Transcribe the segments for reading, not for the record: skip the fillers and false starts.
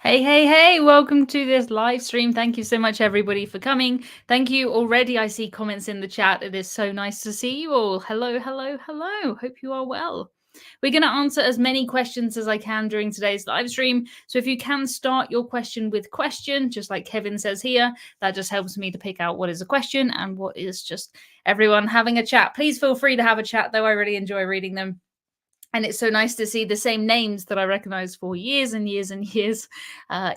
Hey, hey, hey, welcome to this live stream. Thank you so much, everybody, for coming. Thank you already. I see comments in the chat. It is so nice to see you all. Hello, hello, hello. Hope you are well. We're going to answer as many questions as I can during today's live stream. So if you can start your question with question, just like Kevin says here, that just helps me to pick out what is a question and what is just everyone having a chat. Please feel free to have a chat, though. I really enjoy reading them. And it's so nice to see the same names that I recognize for years and years and years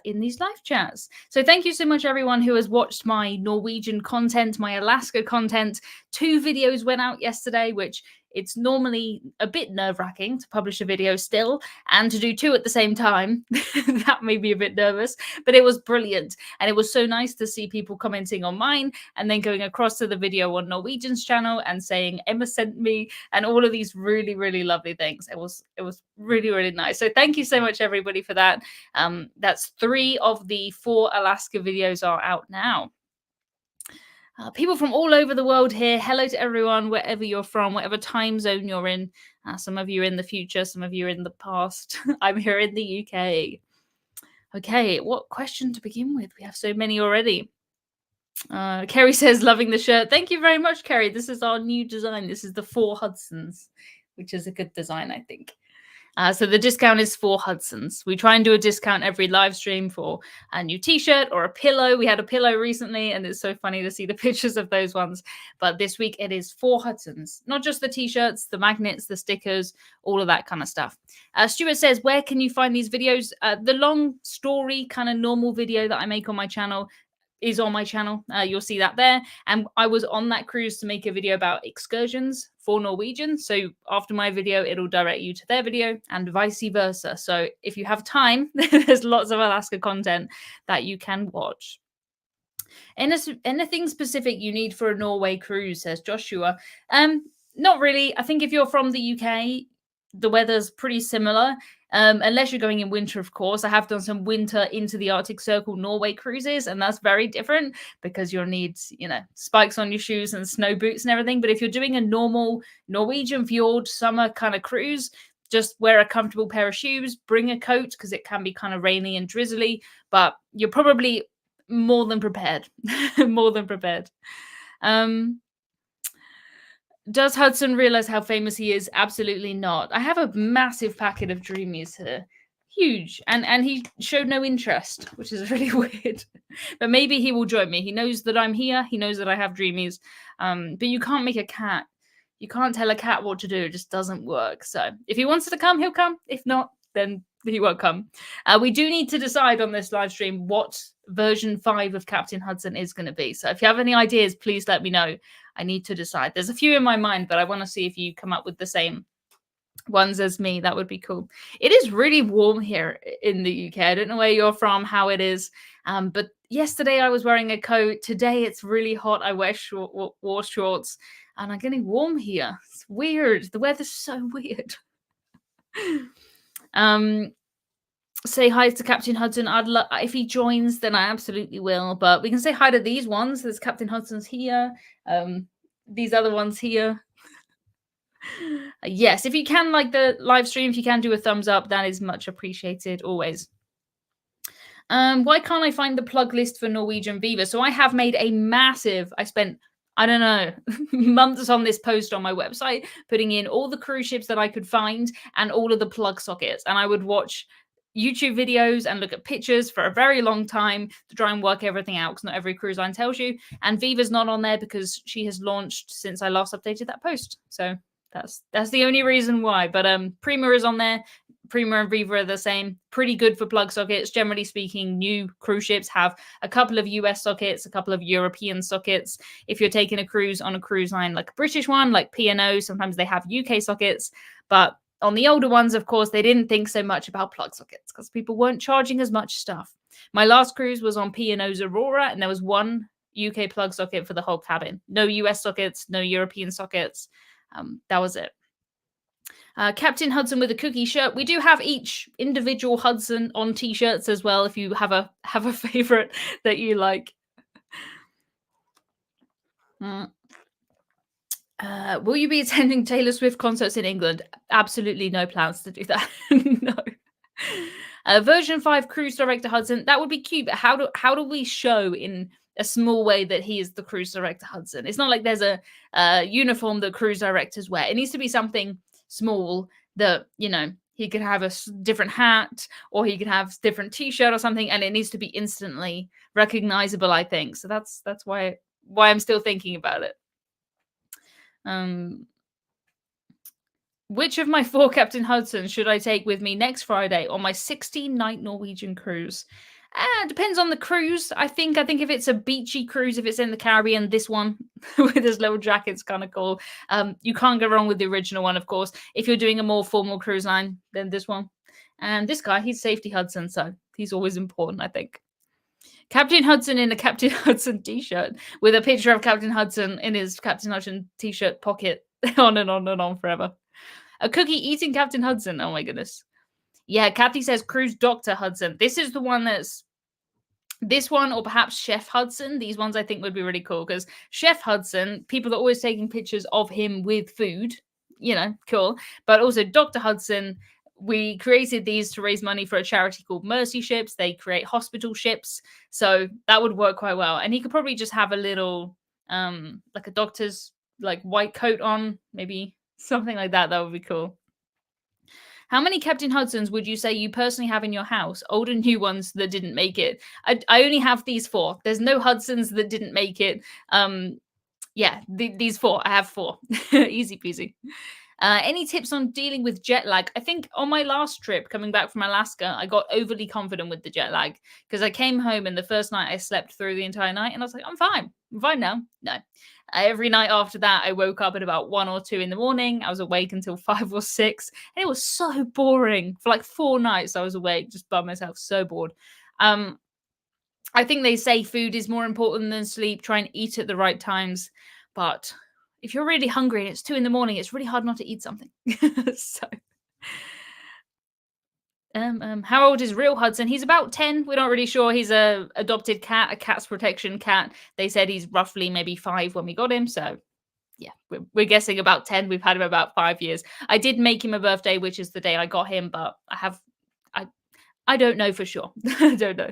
in these live chats. So thank you so much, everyone who has watched my Norwegian content, my Alaska content. 2 videos went out yesterday, which it's normally a bit nerve-wracking to publish a video still, and to do 2 at the same time. That made me a bit nervous, but it was brilliant. And it was so nice to see people commenting on mine and then going across to the video on Norwegian's channel and saying, Emma sent me, and all of these really, really lovely things. It was really, really nice. So thank you so much, everybody, for that. That's 3 of the 4 Alaska videos are out now. People from all over the world here. Hello to everyone, wherever you're from, whatever time zone you're in. Some of you are in the future, some of you are in the past. I'm here in the UK. Okay, what question to begin with? We have so many already. Kerry says, loving the shirt. Thank you very much, Kerry. This is our new design. This is the 4 Hudsons, which is a good design, I think. So the discount is 4 Hudsons. We try and do a discount every live stream for a new t-shirt or a pillow. We had a pillow recently, and it's so funny to see the pictures of those ones. But this week it is 4 Hudsons. Not just the t-shirts, the magnets, the stickers, all of that kind of stuff. Stuart says, where can you find these videos? The long story kind of normal video that I make on my channel is on my channel. You'll see that there. And I was on that cruise to make a video about excursions for Norwegian. So after my video, it'll direct you to their video and vice versa. So if you have time, there's lots of Alaska content that you can watch. Anything specific you need for a Norway cruise, says Joshua. Not really. I think if you're from the UK, the weather's pretty similar. Unless you're going in winter, of course. I have done some winter into the Arctic Circle Norway cruises, and that's very different because you'll need, spikes on your shoes and snow boots and everything. But if you're doing a normal Norwegian fjord summer kind of cruise, just wear a comfortable pair of shoes, bring a coat because it can be kind of rainy and drizzly, but you're probably more than prepared. More than prepared. Does Hudson realize how famous he is? Absolutely not. I have a massive packet of Dreamies here. Huge. And he showed no interest, which is really weird. But maybe he will join me. He knows that I'm here. He knows that I have Dreamies. But you can't make a cat. You can't tell a cat what to do. It just doesn't work. So if he wants to come, he'll come. If not, then he won't come. We do need to decide on this live stream what version 5 of Captain Hudson is going to be. So if you have any ideas, please let me know. I need to decide. There's a few in my mind, but I want to see if you come up with the same ones as me. That would be cool. It is really warm here in the UK. I don't know where you're from, how it is. But yesterday I was wearing a coat. Today it's really hot. I wear wore shorts and I'm getting warm here. It's weird. The weather's so weird. Say hi to Captain Hudson. If he joins, then I absolutely will. But we can say hi to these ones. There's Captain Hudson's here. These other ones here. Yes, if you can like the live stream, if you can do a thumbs up, that is much appreciated always. Why can't I find the plug list for Norwegian Viva? So I have made a massive, I spent, I don't know, months on this post on my website, putting in all the cruise ships that I could find and all of the plug sockets. And I would watch YouTube videos and look at pictures for a very long time to try and work everything out because not every cruise line tells you. And Viva's not on there because she has launched since I last updated that post. So that's the only reason why. But Prima is on there. Prima and Viva are the same. Pretty good for plug sockets. Generally speaking, new cruise ships have a couple of US sockets, a couple of European sockets. If you're taking a cruise on a cruise line like a British one, like P&O, sometimes they have UK sockets. But on the older ones, of course, they didn't think so much about plug sockets because people weren't charging as much stuff. My last cruise was on P&O's Aurora, and there was one UK plug socket for the whole cabin. No US sockets, no European sockets. That was it. Captain Hudson with a cookie shirt. We do have each individual Hudson on t-shirts as well if you have a favorite that you like. Will you be attending Taylor Swift concerts in England? Absolutely no plans to do that. No. Version 5 cruise director Hudson, that would be cute, but how do we show in a small way that he is the cruise director Hudson? It's not like there's a uniform that cruise directors wear. It needs to be something small that, he could have a different hat, or he could have different t-shirt or something, and it needs to be instantly recognizable, I think. So that's why I'm still thinking about it. Um Which of my 4 Captain Hudsons should I take with me next Friday on my 16-night Norwegian cruise? Depends on the cruise. I think if it's a beachy cruise, if it's in the Caribbean, this one with his little jacket's kind of cool. You can't go wrong with the original one, of course. If you're doing a more formal cruise line, then this one. And this guy, he's Safety Hudson, so he's always important, I think. Captain Hudson in a Captain Hudson t-shirt with a picture of Captain Hudson in his Captain Hudson t-shirt pocket, on and on forever. A cookie eating Captain Hudson. Oh my goodness. Yeah, Kathy says Cruise Dr. Hudson. This is the one that's this one, or perhaps Chef Hudson. These ones I think would be really cool because Chef Hudson, people are always taking pictures of him with food. Cool. But also Dr. Hudson, we created these to raise money for a charity called Mercy Ships. They create hospital ships. So that would work quite well. And he could probably just have a little like a doctor's like white coat on, maybe something like that. That would be cool. How many Captain Hudsons would you say you personally have in your house? Old and new ones that didn't make it. I only have these 4. There's no Hudsons that didn't make it. Yeah, these 4. I have 4. Easy peasy. Any tips on dealing with jet lag? I think on my last trip coming back from Alaska, I got overly confident with the jet lag because I came home and the first night I slept through the entire night and I was like, I'm fine. I'm fine now. No. Every night after that, I woke up at about 1 or 2 in the morning. I was awake until 5 or 6. And it was so boring. For like 4 nights, I was awake just by myself. So bored. I think they say food is more important than sleep. Try and eat at the right times. But if you're really hungry and it's 2 in the morning, it's really hard not to eat something. So, how old is real Hudson? He's about 10. We're not really sure. He's a adopted cat, a cat's protection cat. They said he's roughly maybe 5 when we got him. So, yeah, we're guessing about 10. We've had him about 5 years. I did make him a birthday, which is the day I got him, but I don't know for sure. I don't know.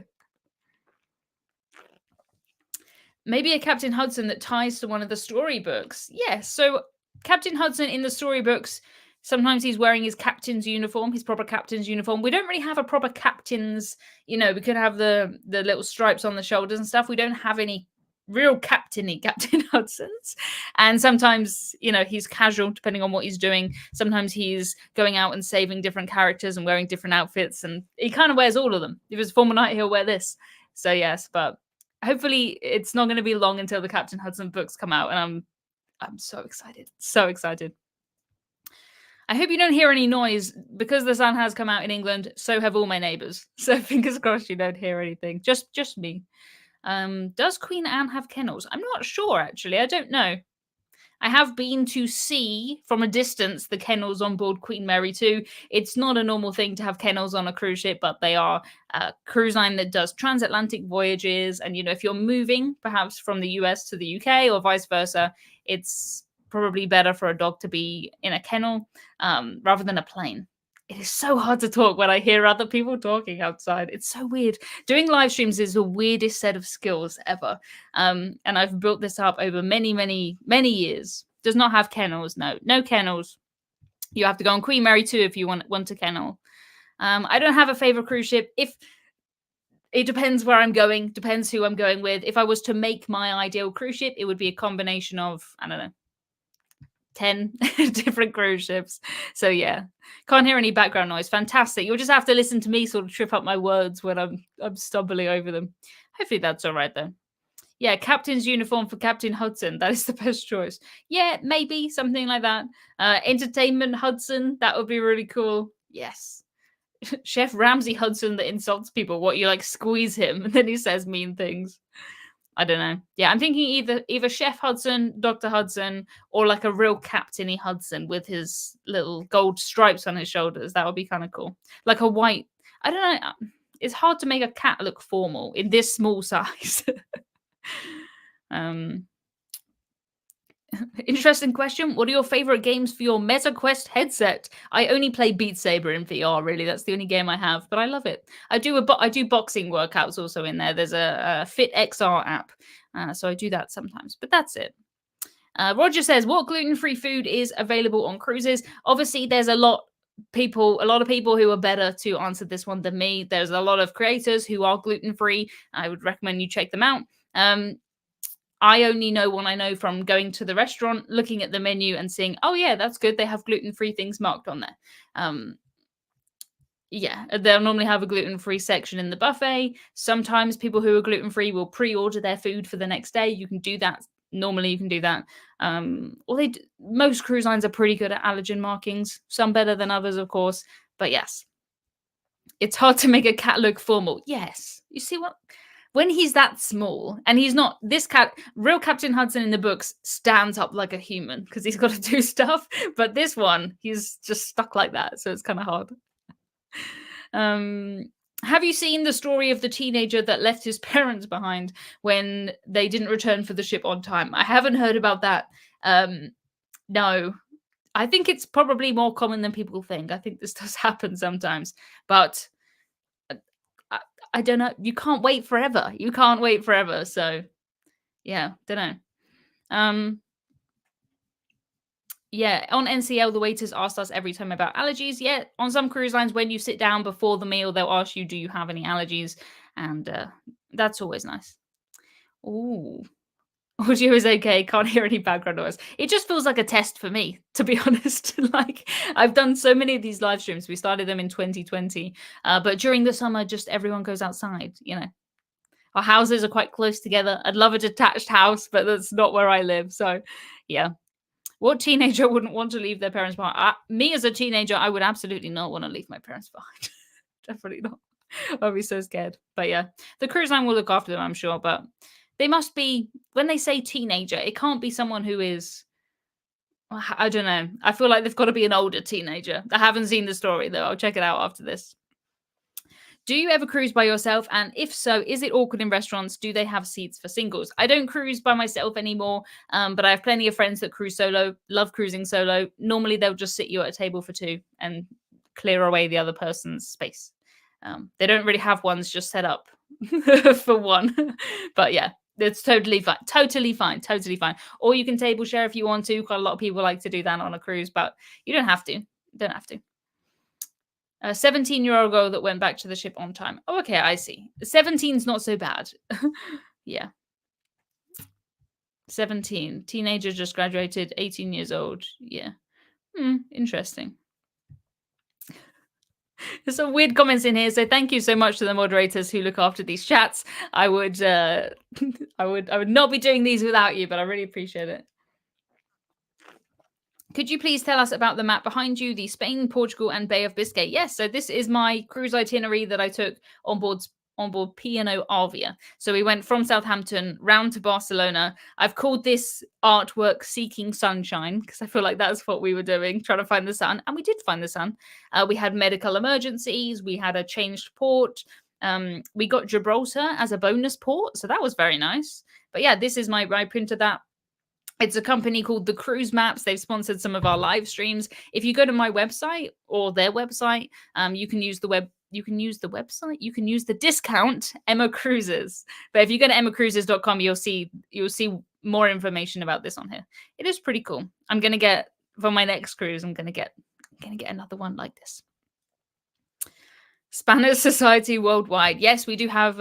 Maybe a Captain Hudson that ties to one of the storybooks. Yes, so Captain Hudson in the storybooks, sometimes he's wearing his captain's uniform, his proper captain's uniform. We don't really have a proper captain's, we could have the little stripes on the shoulders and stuff. We don't have any real captain-y Captain Hudsons. And sometimes, he's casual depending on what he's doing. Sometimes he's going out and saving different characters and wearing different outfits, and he kind of wears all of them. If it's formal night, he'll wear this. So yes, but hopefully it's not going to be long until the Captain Hudson books come out, and I'm so excited. So excited. I hope you don't hear any noise because the sun has come out in England. So have all my neighbors. So fingers crossed you don't hear anything. Just me. Does Queen Anne have kennels? I'm not sure actually. I don't know. I have been to see from a distance the kennels on board Queen Mary 2. It's not a normal thing to have kennels on a cruise ship, but they are a cruise line that does transatlantic voyages. And, if you're moving perhaps from the US to the UK or vice versa, it's probably better for a dog to be in a kennel rather than a plane. It is so hard to talk when I hear other people talking outside. It's so weird. Doing live streams is the weirdest set of skills ever. And I've built this up over many, many, many years. Does not have kennels. No kennels. You have to go on Queen Mary 2 if you want a kennel. I don't have a favorite cruise ship. If it depends where I'm going, depends who I'm going with. If I was to make my ideal cruise ship, it would be a combination of, I don't know, 10 different cruise ships. So yeah, can't hear any background noise. Fantastic. You'll just have to listen to me sort of trip up my words when I'm stumbling over them. Hopefully that's all right though. Yeah, captain's uniform for Captain Hudson. That is the best choice. Yeah, maybe something like that. Entertainment Hudson. That would be really cool. Yes. Chef Ramsay Hudson that insults people. What, you like squeeze him and then he says mean things. I don't know. Yeah, I'm thinking either Chef Hudson, Dr. Hudson, or like a real Captain-y Hudson with his little gold stripes on his shoulders. That would be kind of cool. Like a white, I don't know. It's hard to make a cat look formal in this small size. Interesting question. What are your favorite games for your Meta Quest headset? I only play Beat Saber in VR. Really, that's the only game I have, but I love it. I do boxing workouts also in there. There's a Fit XR app, so I do that sometimes. But that's it. Roger says, "What gluten-free food is available on cruises?" Obviously, there's a lot of people who are better to answer this one than me. There's a lot of creators who are gluten-free. I would recommend you check them out. I only know what I know from going to the restaurant, looking at the menu, and seeing, oh yeah, that's good. They have gluten-free things marked on there. Um, yeah, they'll normally have a gluten-free section in the buffet. Sometimes people who are gluten-free will pre-order their food for the next day. You can do that. Normally, you can do that. Most cruise lines are pretty good at allergen markings. Some better than others, of course. But yes, it's hard to make a cat look formal. Yes, you see what? When he's that small, and he's not this cat, real Captain Hudson in the books stands up like a human because he's got to do stuff. But this one, he's just stuck like that, so it's kind of hard. Um, have you seen the story of the teenager that left his parents behind when they didn't return for the ship on time? I haven't heard about that. No, I think it's probably more common than people think. I think this does happen sometimes, but uh, I, I don't know. You can't wait forever. You can't wait forever. So yeah, don't know. Um, Yeah, on NCL, the waiters asked us every time about allergies. Yeah, on some cruise lines, when you sit down before the meal, they'll ask you, "Do you have any allergies?" And that's always nice. Ooh, audio is okay. Can't hear any background noise. It just feels like a test for me, to be honest. Like I've done so many of these live streams. We started them in 2020, but during the summer, just everyone goes outside. Our houses are quite close together. I'd love a detached house, but that's not where I live. So, yeah. What teenager wouldn't want to leave their parents behind? Me as a teenager, I would absolutely not want to leave my parents behind. Definitely not. I'd be so scared. But yeah, the cruise line will look after them, I'm sure. But they must be, when they say teenager, it can't be someone who is, I don't know. I feel like they've got to be an older teenager. I haven't seen the story though. I'll check it out after this. Do you ever cruise by yourself? And if so, is it awkward in restaurants? Do they have seats for singles? I don't cruise by myself anymore, but I have plenty of friends that cruise solo, love cruising solo. Normally, they'll just sit you at a table for two and clear away the other person's space. They don't really have ones just set up for one. But yeah, it's totally fine. Totally fine. Totally fine. Or you can table share if you want to. Quite a lot of people like to do that on a cruise, but you don't have to. Don't have to. A 17-year-old girl that went back to the ship on time. Oh, okay, I see. 17's not so bad. Yeah. 17. Teenager just graduated, 18 years old. Yeah. Interesting. There's some weird comments in here, so thank you so much to the moderators who look after these chats. I would I would not be doing these without you, but I really appreciate it. Could you please tell us about the map behind you, the Spain, Portugal, and Bay of Biscay? Yes, so this is my cruise itinerary that I took on board P&O Arvia. So we went from Southampton round to Barcelona. I've called this artwork Seeking Sunshine because I feel like that's what we were doing, trying to find the sun. And we did find the sun. We had medical emergencies. We had a changed port. We got Gibraltar as a bonus port. So that was very nice. But yeah, this is I printed that. It's a company called The Cruise Maps. They've sponsored some of our live streams. If you go to my website or their website, you can use the website. You can use the discount Emma Cruises. But if you go to emmacruises.com, you'll see more information about this on here. It is pretty cool. I'm gonna get for my next cruise. I'm gonna get another one like this. Spanish Society Worldwide. Yes, we do have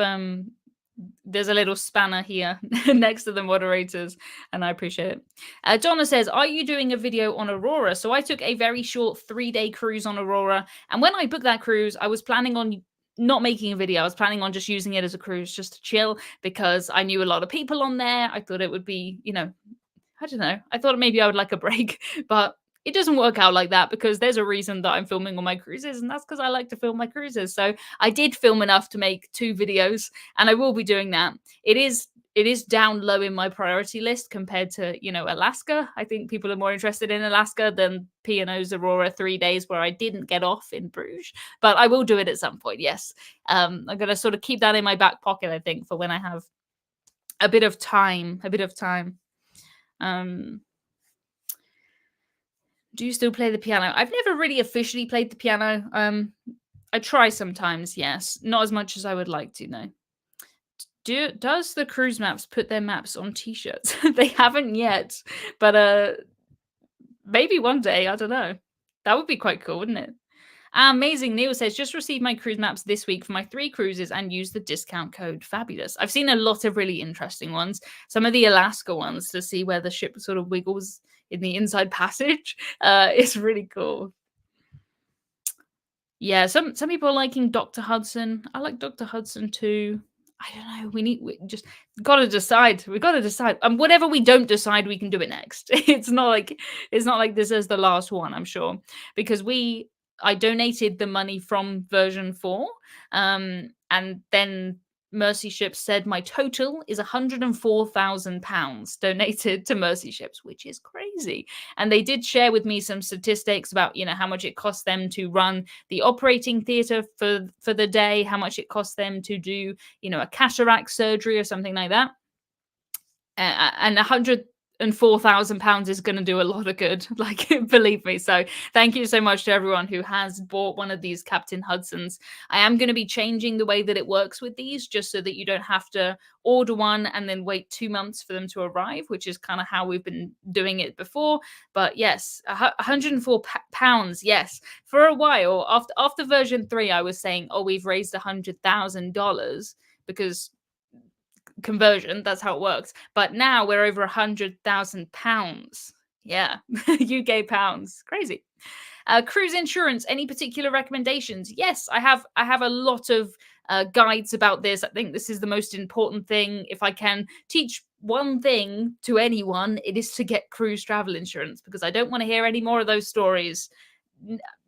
there's a little spanner here next to the moderators, and I appreciate it. Donna says, "Are you doing a video on Aurora?" So I took a very short 3-day cruise on Aurora, and when I booked that cruise, I was planning on not making a video. I was planning on just using it as a cruise, just to chill, because I knew a lot of people on there. I thought it would be, I don't know. I thought maybe I would like a break, but it doesn't work out like that because there's a reason that I'm filming on my cruises, and that's because I like to film my cruises. So I did film enough to make 2 videos, and I will be doing that. It is down low in my priority list compared to, Alaska. I think people are more interested in Alaska than P&O's Aurora 3 days where I didn't get off in Bruges. But I will do it at some point, yes. I'm going to sort of keep that in my back pocket, I think, for when I have a bit of time. Do you still play the piano? I've never really officially played the piano. I try sometimes, yes. Not as much as I would like to, no. Does the cruise maps put their maps on t-shirts? They haven't yet, but maybe one day, I don't know. That would be quite cool, wouldn't it? Amazing. Neil says, just received my cruise maps this week for my 3 cruises and used the discount code. Fabulous. I've seen a lot of really interesting ones. Some of the Alaska ones to see where the ship sort of wiggles in the inside passage. It's really cool. Yeah, some people are liking Dr. Hudson. I like Dr. Hudson too. I don't know. We just gotta decide. We gotta decide. And whatever we don't decide, we can do it next. It's not like this is the last one, I'm sure. Because I donated the money from version 4. And then Mercy Ships said my total is £104,000 donated to Mercy Ships, which is crazy. And they did share with me some statistics about, how much it cost them to run the operating theater for the day, how much it cost them to do, a cataract surgery or something like that. And £104,000 is going to do a lot of good, like believe me. So thank you so much to everyone who has bought one of these Captain Hudsons. I am going to be changing the way that it works with these, just so that you don't have to order one and then wait 2 months for them to arrive, which is kind of how we've been doing it before. But yes, £104. Yes, for a while after version 3, I was saying, oh, we've raised $100,000 because conversion, that's how it works. But now we're over £100,000. Yeah, UK pounds. Crazy. Cruise insurance, any particular recommendations? Yes, I have a lot of guides about this. I think this is the most important thing. If I can teach one thing to anyone, it is to get cruise travel insurance, because I don't want to hear any more of those stories.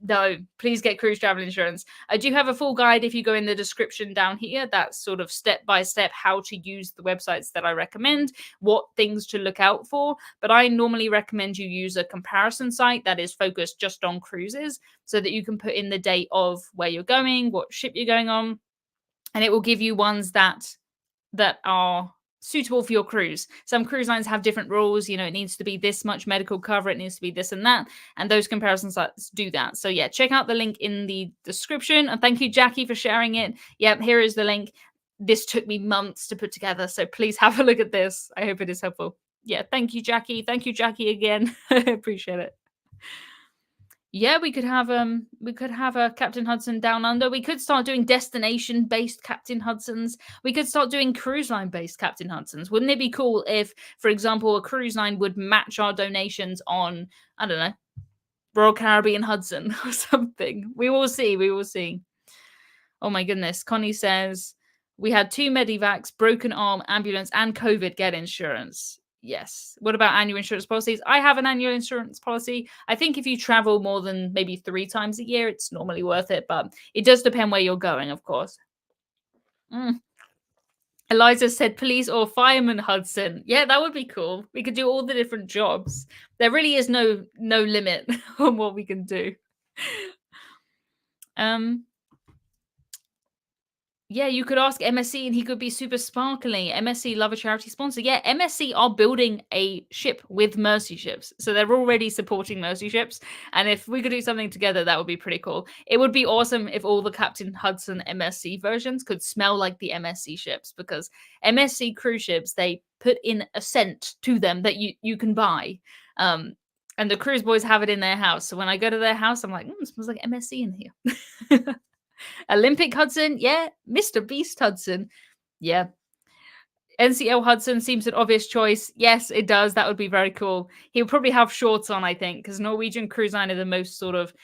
No, please get cruise travel insurance. I do have a full guide if you go in the description down here. That's sort of step by step how to use the websites that I recommend, what things to look out for. But I normally recommend you use a comparison site that is focused just on cruises, so that you can put in the date of where you're going, what ship you're going on, and it will give you ones that are suitable for your cruise. Some cruise lines have different rules. It needs to be this much medical cover, it needs to be this and that, and those comparison sites do that. So yeah, check out the link in the description. And thank you, Jackie, for sharing it. Yep, here is the link. This took me months to put together, so please have a look at this. I hope it is helpful. Yeah, thank you, Jackie. Thank you, Jackie, again. I appreciate it. Yeah, we could have a Captain Hudson Down Under. We could start doing destination based Captain Hudsons. We could start doing cruise line based Captain Hudsons. Wouldn't it be cool if, for example, a cruise line would match our donations on, I don't know, Royal Caribbean Hudson or something? We will see. We will see. Oh my goodness. Connie says, we had 2 medivacs, broken arm, ambulance, and COVID get insurance. Yes. What about annual insurance policies? I have an annual insurance policy. I think if you travel more than maybe 3 times a year, it's normally worth it, but it does depend where you're going, of course. Eliza said police or fireman Hudson. Yeah, that would be cool. We could do all the different jobs. There really is no limit on what we can do. Um Yeah, you could ask MSC and he could be super sparkling. MSC love a charity sponsor. Yeah, MSC are building a ship with Mercy Ships. So they're already supporting Mercy Ships. And if we could do something together, that would be pretty cool. It would be awesome if all the Captain Hudson MSC versions could smell like the MSC ships, because MSC cruise ships, they put in a scent to them that you can buy. And the cruise boys have it in their house. So when I go to their house, I'm like, it smells like MSC in here. Olympic Hudson, yeah. Mr. Beast Hudson, yeah. NCL Hudson seems an obvious choice. Yes, it does. That would be very cool. He'll probably have shorts on, I think, because Norwegian Cruise Line are the most sort of,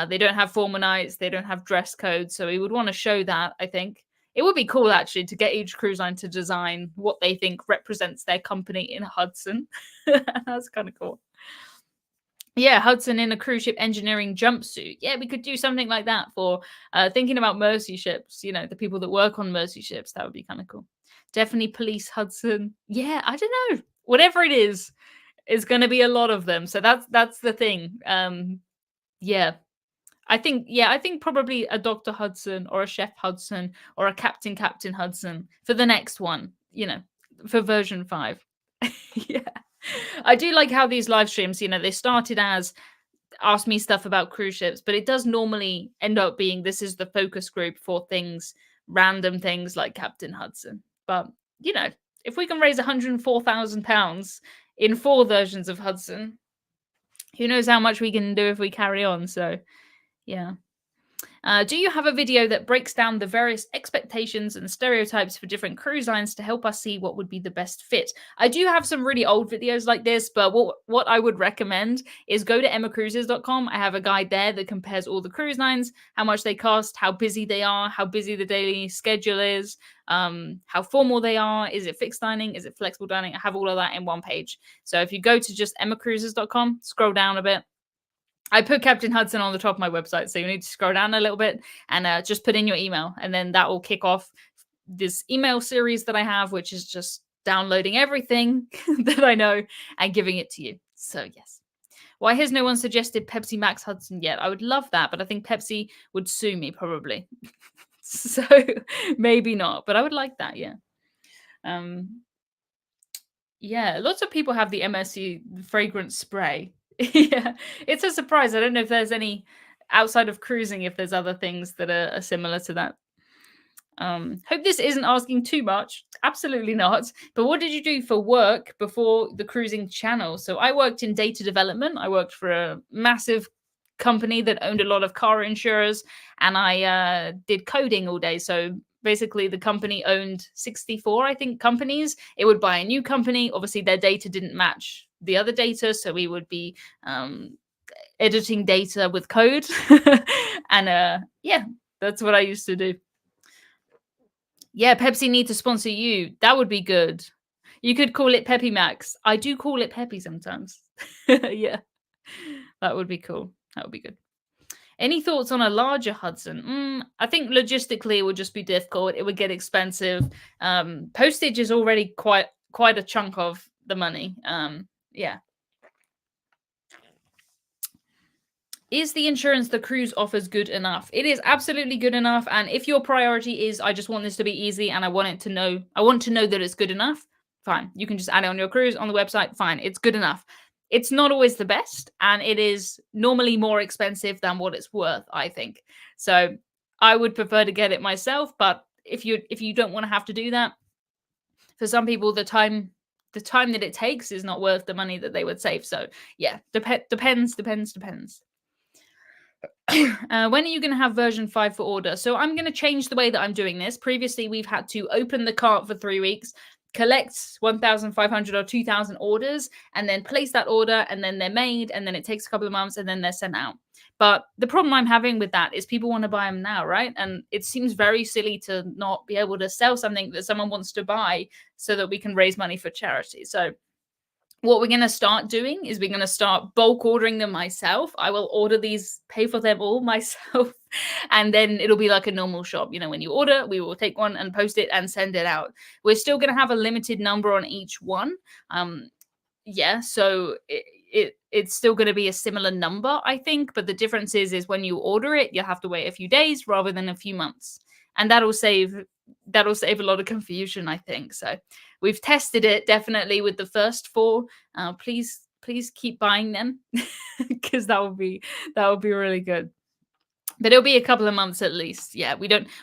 they don't have formal nights, they don't have dress codes, so he would want to show that, I think. It would be cool, actually, to get each cruise line to design what they think represents their company in Hudson. That's kind of cool. Yeah, Hudson in a cruise ship engineering jumpsuit. Yeah, we could do something like that for thinking about Mercy ships, the people that work on Mercy ships. That would be kind of cool. Definitely police Hudson. Yeah, I don't know. Whatever it is going to be a lot of them. So that's the thing. Yeah. I think probably a Dr. Hudson or a Chef Hudson or a Captain Hudson for the next one, for version 5. Yeah. I do like how these live streams, they started as ask me stuff about cruise ships, but it does normally end up being this is the focus group for things, random things like Captain Hudson. But, you know, if we can raise £104,000 in 4 versions of Hudson, who knows how much we can do if we carry on. So, yeah. Do you have a video that breaks down the various expectations and stereotypes for different cruise lines to help us see what would be the best fit? I do have some really old videos like this, but what I would recommend is go to emmacruises.com. I have a guide there that compares all the cruise lines, how much they cost, how busy they are, how busy the daily schedule is, how formal they are, is it fixed dining, is it flexible dining? I have all of that in one page. So if you go to just emmacruises.com, scroll down a bit, I put Captain Hudson on the top of my website, so you need to scroll down a little bit and just put in your email, and then that will kick off this email series that I have, which is just downloading everything that I know and giving it to you. So yes. Why has no one suggested Pepsi Max Hudson yet? I would love that, but I think Pepsi would sue me probably. So maybe not, but I would like that, yeah. Um, yeah, lots of people have the MSC fragrance spray. Yeah, it's a surprise. I don't know if there's any outside of cruising, if there's other things that are similar to that. Hope this isn't asking too much. Absolutely not. But what did you do for work before the cruising channel? So I worked in data development. I worked for a massive company that owned a lot of car insurers, and I did coding all day. So basically, the company owned 64, I think, companies. It would buy a new company. Obviously, their data didn't match the other data, so we would be editing data with code. And yeah, that's what I used to do. Yeah, Pepsi need to sponsor you. That would be good. You could call it Peppy Max. I do call it Peppy sometimes. Yeah, that would be cool. That would be good. Any thoughts on a larger Hudson? I think logistically it would just be difficult. It would get expensive. Postage is already quite a chunk of the money. Yeah. Is the insurance the cruise offers good enough? It is absolutely good enough. And if your priority is, I just want this to be easy and I want to know that it's good enough, fine. You can just add it on your cruise on the website. Fine. It's good enough. It's not always the best, and it is normally more expensive than what it's worth, I think. So I would prefer to get it myself. But if you don't want to have to do that, for some people, the time that it takes is not worth the money that they would save. So yeah, depends. When are you going to have version 5 for order? So I'm going to change the way that I'm doing this. Previously, we've had to open the cart for 3 weeks, collect 1,500 or 2,000 orders, and then place that order, and then they're made, and then it takes a couple of months, and then they're sent out. But the problem I'm having with that is people want to buy them now, right? And it seems very silly to not be able to sell something that someone wants to buy so that we can raise money for charity. So what we're going to start doing is we're going to start bulk ordering them myself. I will order these, pay for them all myself, and then it'll be like a normal shop. You know, when you order, we will take one and post it and send it out. We're still going to have a limited number on each one. Yeah, so it's still going to be a similar number, I think, but the difference is when you order it, you'll have to wait a few days rather than a few months, and that'll save a lot of confusion, I think. So we've tested it definitely with the first 4. Please keep buying them because that would be really good. But it'll be a couple of months at least. Yeah,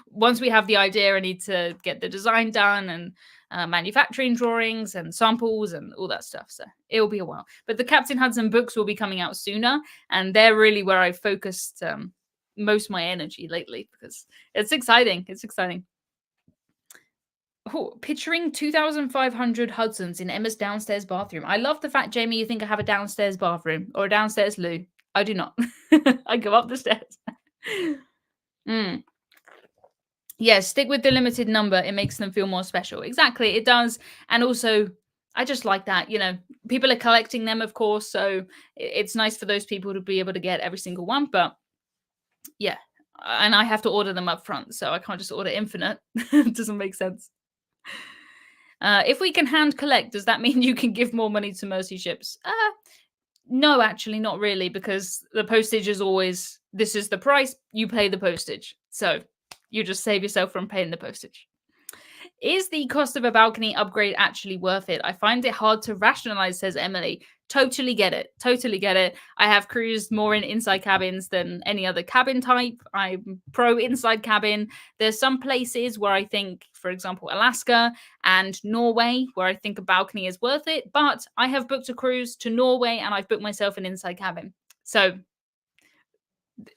once we have the idea, I need to get the design done and manufacturing drawings and samples and all that stuff. So it'll be a while. But the Captain Hudson books will be coming out sooner, and they're really where I focused most of my energy lately because it's exciting. It's exciting. Oh, picturing 2,500 Hudsons in Emma's downstairs bathroom. I love the fact, Jamie, you think I have a downstairs bathroom or a downstairs loo. I do not. I go up the stairs. Yeah, stick with the limited number. It makes them feel more special. Exactly, it does. And also, I just like that. You know, people are collecting them, of course. So it's nice for those people to be able to get every single one. But yeah, and I have to order them up front. So I can't just order infinite. It doesn't make sense. If we can hand collect, does that mean you can give more money to Mercy ships? No, actually, not really, because the postage is always, this is the price, you pay the postage. So you just save yourself from paying the postage. Is the cost of a balcony upgrade actually worth it? I find it hard to rationalize, says Emily. totally get it. Totally get it. I have cruised more in inside cabins than any other cabin type. I'm pro inside cabin. There's some places where I think, for example, Alaska and Norway, where I think a balcony is worth it. But I have booked a cruise to Norway and I've booked myself an inside cabin. So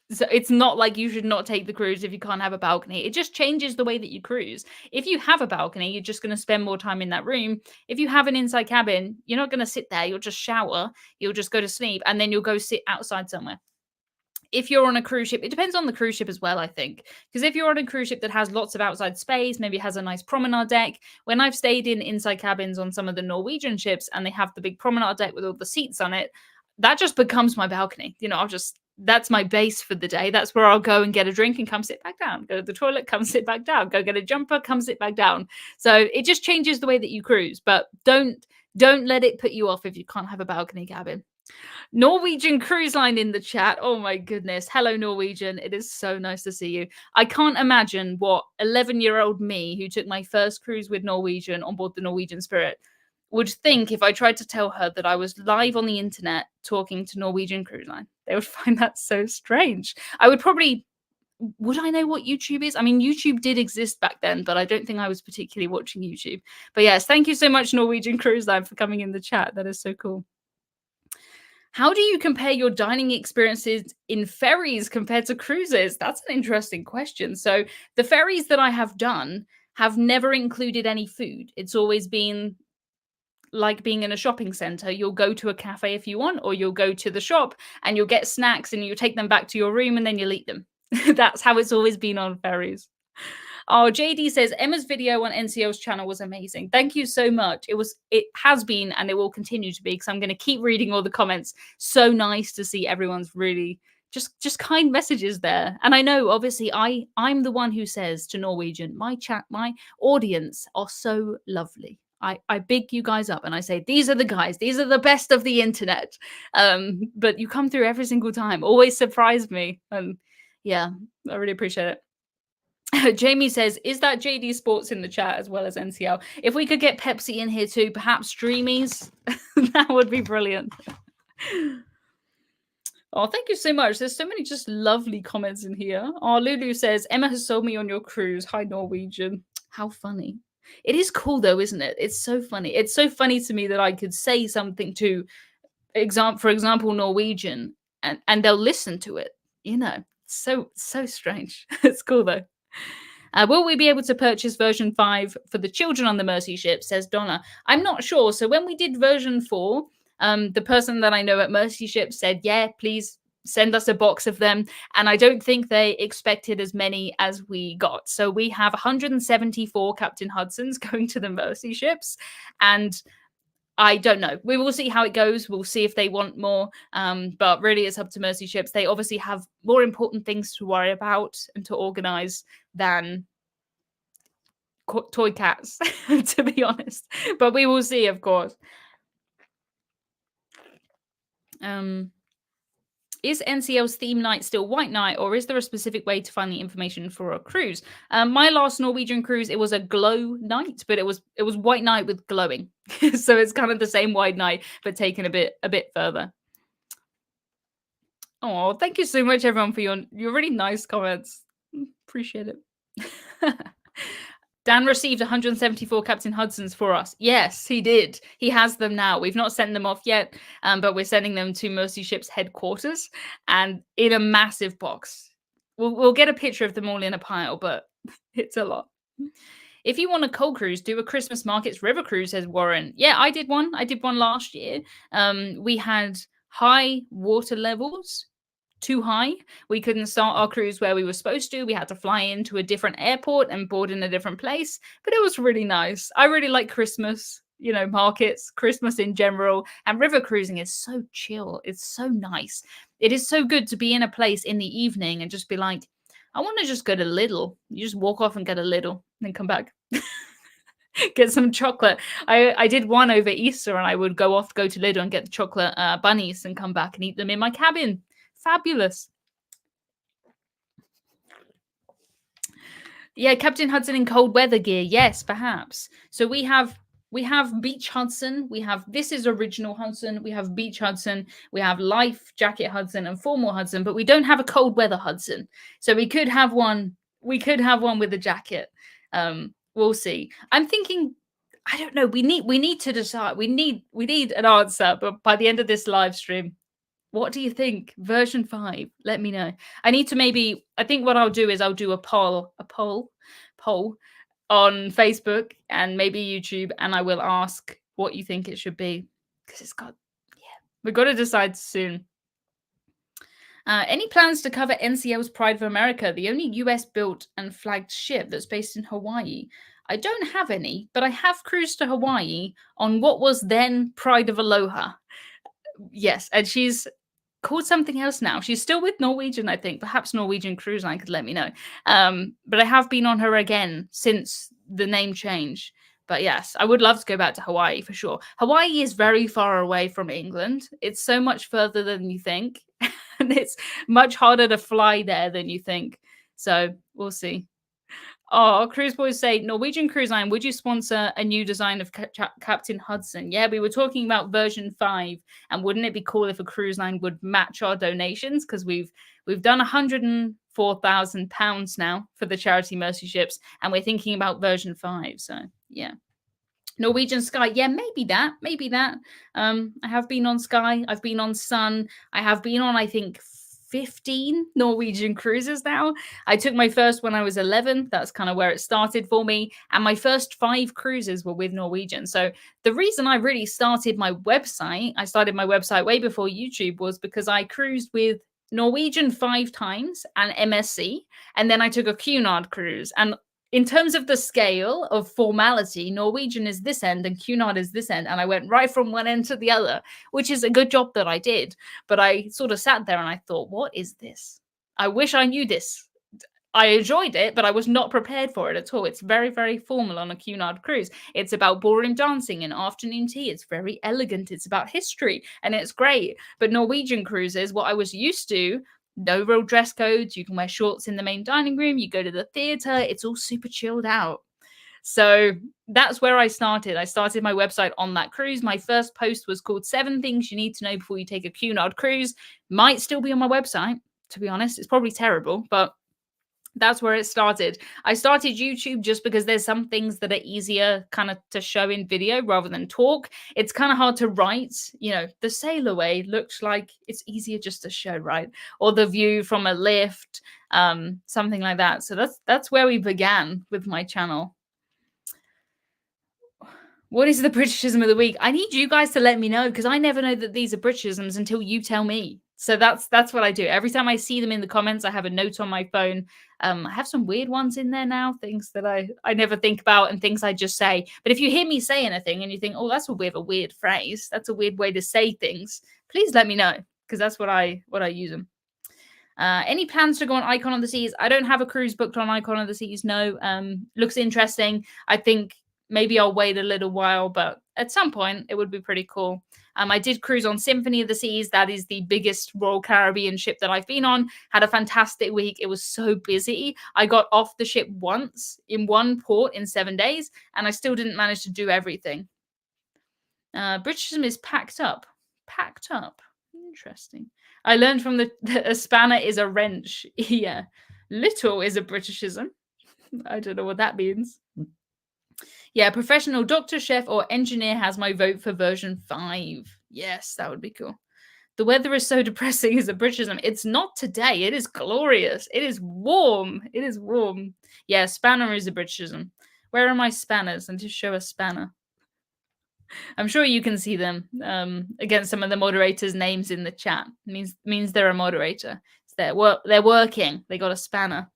it's not like you should not take the cruise if you can't have a balcony. It just changes the way that you cruise. If you have a balcony, you're just going to spend more time in that room. If you have an inside cabin, you're not going to sit there. You'll just shower, you'll just go to sleep, and then you'll go sit outside somewhere. If you're on a cruise ship, it depends on the cruise ship as well, I think. Because if you're on a cruise ship that has lots of outside space, maybe has a nice promenade deck. When I've stayed in inside cabins on some of the Norwegian ships and they have the big promenade deck with all the seats on it, that just becomes my balcony. That's my base for the day. That's where I'll go and get a drink and come sit back down. Go to the toilet, come sit back down. Go get a jumper, come sit back down. So it just changes the way that you cruise, but don't let it put you off if you can't have a balcony cabin. Norwegian Cruise Line in the chat. Oh my goodness. Hello, Norwegian. It is so nice to see you. I can't imagine what 11-year-old me, who took my first cruise with Norwegian on board the Norwegian Spirit, would think if I tried to tell her that I was live on the internet talking to Norwegian Cruise Line. They would find that so strange. Would I know what YouTube is? I mean, YouTube did exist back then, but I don't think I was particularly watching YouTube. But yes, thank you so much, Norwegian Cruise Line, for coming in the chat. That is so cool. How do you compare your dining experiences in ferries compared to cruises? That's an interesting question. So the ferries that I have done have never included any food. It's always been like being in a shopping center. You'll go to a cafe if you want, or you'll go to the shop and you'll get snacks and you take them back to your room and then you'll eat them. That's how it's always been on ferries. Oh, JD says Emma's video on NCO's channel was amazing. Thank you so much. It has been, and it will continue to be, because I'm going to keep reading all the comments. So nice to see everyone's really just kind messages there. And I know, obviously, I'm the one who says to Norwegian, my audience are so lovely. I big you guys up and I say, these are the guys, these are the best of the internet. But you come through every single time, always surprise me. And yeah, I really appreciate it. Jamie says, is that JD Sports in the chat as well as NCL? If we could get Pepsi in here too, perhaps Dreamies, that would be brilliant. Oh, thank you so much. There's so many just lovely comments in here. Oh, Lulu says, Emma has sold me on your cruise. Hi, Norwegian. How funny. It is cool though, isn't it? It's so funny. It's so funny to me that I could say something to, for example, Norwegian, and they'll listen to it. So strange. It's cool though. Will we be able to purchase version 5 for the children on the Mercy ship, says Donna. I'm not sure. So when we did version 4, the person that I know at Mercy ship said, yeah, please send us a box of them. And I don't think they expected as many as we got. So we have 174 Captain Hudsons going to the Mercy ships. And I don't know. We will see how it goes. We'll see if they want more. But really, it's up to Mercy ships. They obviously have more important things to worry about and to organize than toy cats, to be honest. But we will see, of course. Is NCL's theme night still white night, or is there a specific way to find the information for a cruise? My last Norwegian cruise, it was a glow night, but it was white night with glowing. So it's kind of the same white night, but taken a bit further. Oh, thank you so much, everyone, for your really nice comments. Appreciate it. Dan received 174 Captain Hudsons for us. Yes, he did. He has them now. We've not sent them off yet, but we're sending them to Mercy Ship's headquarters and in a massive box. We'll get a picture of them all in a pile, but it's a lot. If you want a cold cruise, do a Christmas Markets River cruise, says Warren. Yeah, I did one. I did one last year. We had high water levels. Too high. We couldn't start our cruise where we were supposed to. We had to fly into a different airport and board in a different place. But it was really nice. I really like Christmas, markets, Christmas in general. And river cruising is so chill. It's so nice. It is so good to be in a place in the evening and just be like, I want to just go to Lidl. You just walk off and get a Lidl and then come back. Get some chocolate. I did one over Easter and I would go to Lidl and get the chocolate bunnies and come back and eat them in my cabin. Fabulous. Yeah, Captain Hudson in cold weather gear. Yes, perhaps. So we have We have Beach Hudson, we have this is original Hudson, we have Beach Hudson, we have Life Jacket Hudson and Formal Hudson, but we don't have a cold weather Hudson. So we could have one. We could have one with a jacket. We'll see. I'm thinking. I don't know. We need to decide. We need an answer. But by the end of this live stream, what do you think? Version 5. Let me know. I need to maybe I think what I'll do is I'll do a poll on Facebook and maybe YouTube, and I will ask what you think it should be because it's got yeah, we've got to decide soon. Any plans to cover NCL's Pride of America, the only US built and flagged ship that's based in Hawaii? I don't have any, but I have cruised to Hawaii on what was then Pride of Aloha. Yes, and she's called something else now. She's still with Norwegian, I think. Perhaps Norwegian Cruise Line could let me know. But I have been on her again since the name change. But yes, I would love to go back to Hawaii for sure. Hawaii is very far away from England. It's so much further than you think. And it's much harder to fly there than you think. So we'll see. Oh, Cruise Boys say, Norwegian Cruise Line, would you sponsor a new design of Captain Hudson? Yeah, we were talking about version 5, and wouldn't it be cool if a cruise line would match our donations? Because we've done £104,000 now for the charity Mercy Ships, and we're thinking about version 5. So yeah. Norwegian Sky, yeah, maybe that, maybe that. I have been on Sky, I've been on Sun, I have been on, I think, 15 Norwegian cruises now. I took my first when I was 11. That's kind of where it started for me. And my first 5 cruises were with Norwegian. So the reason I really started my website, I started my website way before YouTube, was because I cruised with Norwegian 5 times and MSC. And then I took a Cunard cruise. And in terms of the scale of formality, Norwegian is this end and Cunard is this end. And I went right from one end to the other, which is a good job that I did. But I sort of sat there and I thought, what is this? I wish I knew this. I enjoyed it, but I was not prepared for it at all. It's very, very formal on a Cunard cruise. It's about ballroom dancing and afternoon tea. It's very elegant. It's about history and it's great. But Norwegian cruises, what I was used to, no real dress codes. You can wear shorts in the main dining room. You go to the theater. It's all super chilled out. So that's where I started. I started my website on that cruise. My first post was called 7 Things You Need to Know Before You Take a Cunard Cruise. Might still be on my website, to be honest. It's probably terrible, but that's where it started. I started YouTube just because there's some things that are easier kind of to show in video rather than talk. It's kind of hard to write. The sail away looks like it's easier just to show, right? Or the view from a lift, something like that. So that's where we began with my channel. What is the Britishism of the week? I need you guys to let me know because I never know that these are Britishisms until you tell me. So that's what I do. Every time I see them in the comments, I have a note on my phone. I have some weird ones in there now, things that I never think about and things I just say. But if you hear me say anything and you think, oh, that's a bit of a weird phrase, that's a weird way to say things, please let me know because that's what I use them. Any plans to go on Icon of the Seas? I don't have a cruise booked on Icon of the Seas. No. Looks interesting. I think maybe I'll wait a little while, but at some point it would be pretty cool. I did cruise on Symphony of the Seas. That is the biggest Royal Caribbean ship that I've been on. Had a fantastic week. It was so busy. I got off the ship once in one port in 7 days, and I still didn't manage to do everything. Britishism is packed up. Packed up. Interesting. I learned from a spanner is a wrench. Yeah. Little is a Britishism. I don't know what that means. Yeah, professional doctor, chef, or engineer has my vote for version 5. Yes, that would be cool. The weather is so depressing is a Britishism. It's not today. It is glorious. It is warm. It is warm. Yeah, spanner is a Britishism. Where are my spanners? And just show a spanner. I'm sure you can see them against some of the moderators' names in the chat. It means they're a moderator. It's they're working. They got a spanner.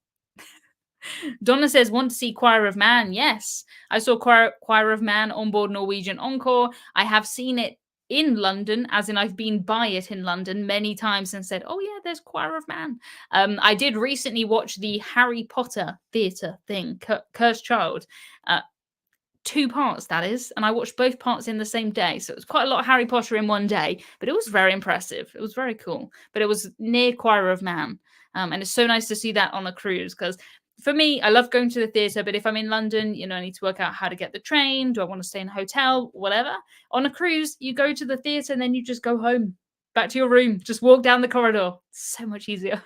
Donna says, want to see Choir of Man? Yes. I saw Choir of Man on board Norwegian Encore. I have seen it in London, as in I've been by it in London many times and said, oh yeah, there's Choir of Man. I did recently watch the Harry Potter theatre thing, Cursed Child. 2 parts, that is. And I watched both parts in the same day. So it was quite a lot of Harry Potter in one day, but it was very impressive. It was very cool. But it was near Choir of Man. And it's so nice to see that on a cruise because for me, I love going to the theatre, but if I'm in London, I need to work out how to get the train. Do I want to stay in a hotel? Whatever. On a cruise, you go to the theatre and then you just go home, back to your room, just walk down the corridor. So much easier.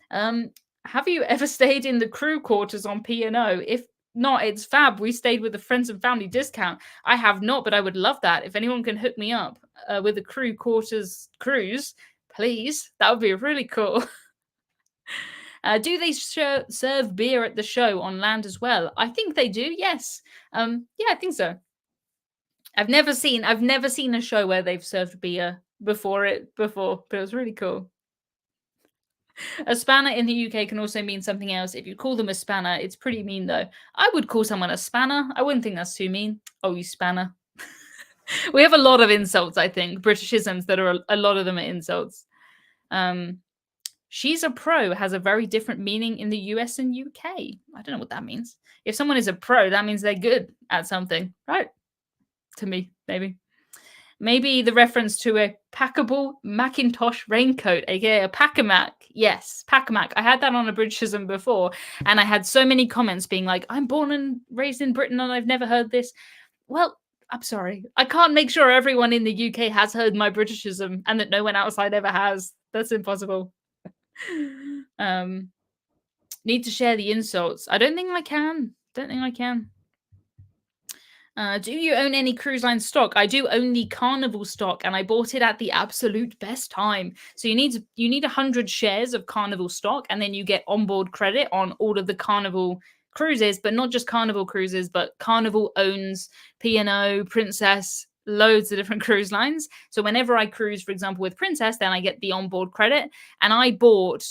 Um, have you ever stayed in the crew quarters on P&O? If not, it's fab. We stayed with a friends and family discount. I have not, but I would love that. If anyone can hook me up with a crew quarters cruise, please. That would be really cool. Do they serve beer at the show on land as well? I think they do. Yes. Yeah, I think so. I've never seen a show where they've served beer before, but it was really cool. A spanner in the UK can also mean something else. If you call them a spanner, it's pretty mean though. I would call someone a spanner. I wouldn't think that's too mean. Oh, you spanner. We have a lot of insults, I think. Britishisms that are a lot of them are insults. She's a pro has a very different meaning in the US and UK. I don't know what that means. If someone is a pro, that means they're good at something, right? To me, maybe. Maybe the reference to a packable Macintosh raincoat, aka a Packamac. Yes, Packamac. I had that on a Britishism before, and I had so many comments being like, I'm born and raised in Britain and I've never heard this. Well, I'm sorry. I can't make sure everyone in the UK has heard my Britishism and that no one outside ever has. That's impossible. Need to share the insults. I don't think I can. Do you own any cruise line stock? I do own the Carnival stock, and I bought it at the absolute best time. So you need 100 shares of Carnival stock, and then you get onboard credit on all of the Carnival cruises, but not just Carnival cruises, but Carnival owns P&O, Princess, loads of different cruise lines. So whenever I cruise, for example, with Princess, then I get the onboard credit. And I bought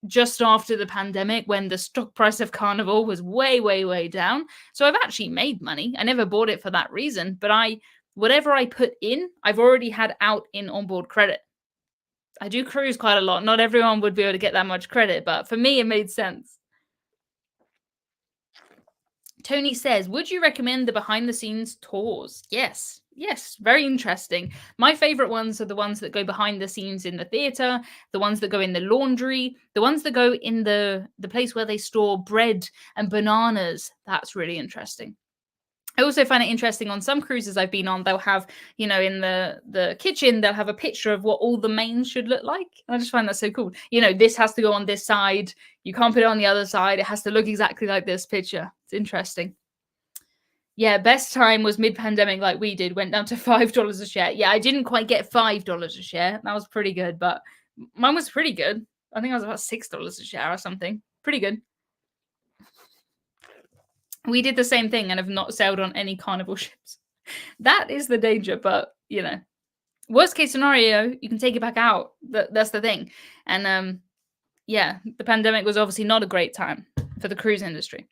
just after the pandemic when the stock price of Carnival was way, way, way down. So I've actually made money. I never bought it for that reason, but whatever I put in, I've already had out in onboard credit. I do cruise quite a lot. Not everyone would be able to get that much credit, but for me, it made sense. Tony says, would you recommend the behind the scenes tours? Yes. Yes, very interesting. My favorite ones are the ones that go behind the scenes in the theater, the ones that go in the laundry, the ones that go in the place where they store bread and bananas. That's really interesting. I also find it interesting on some cruises I've been on, they'll have, in the kitchen, they'll have a picture of what all the mains should look like. I just find that so cool. This has to go on this side. You can't put it on the other side. It has to look exactly like this picture. It's interesting. Yeah, best time was mid-pandemic like we did, went down to $5 a share. Yeah, I didn't quite get $5 a share. That was pretty good, but mine was pretty good. I think I was about $6 a share or something. Pretty good. We did the same thing and have not sailed on any Carnival ships. That is the danger, but worst case scenario, you can take it back out. That's the thing. And yeah, the pandemic was obviously not a great time for the cruise industry.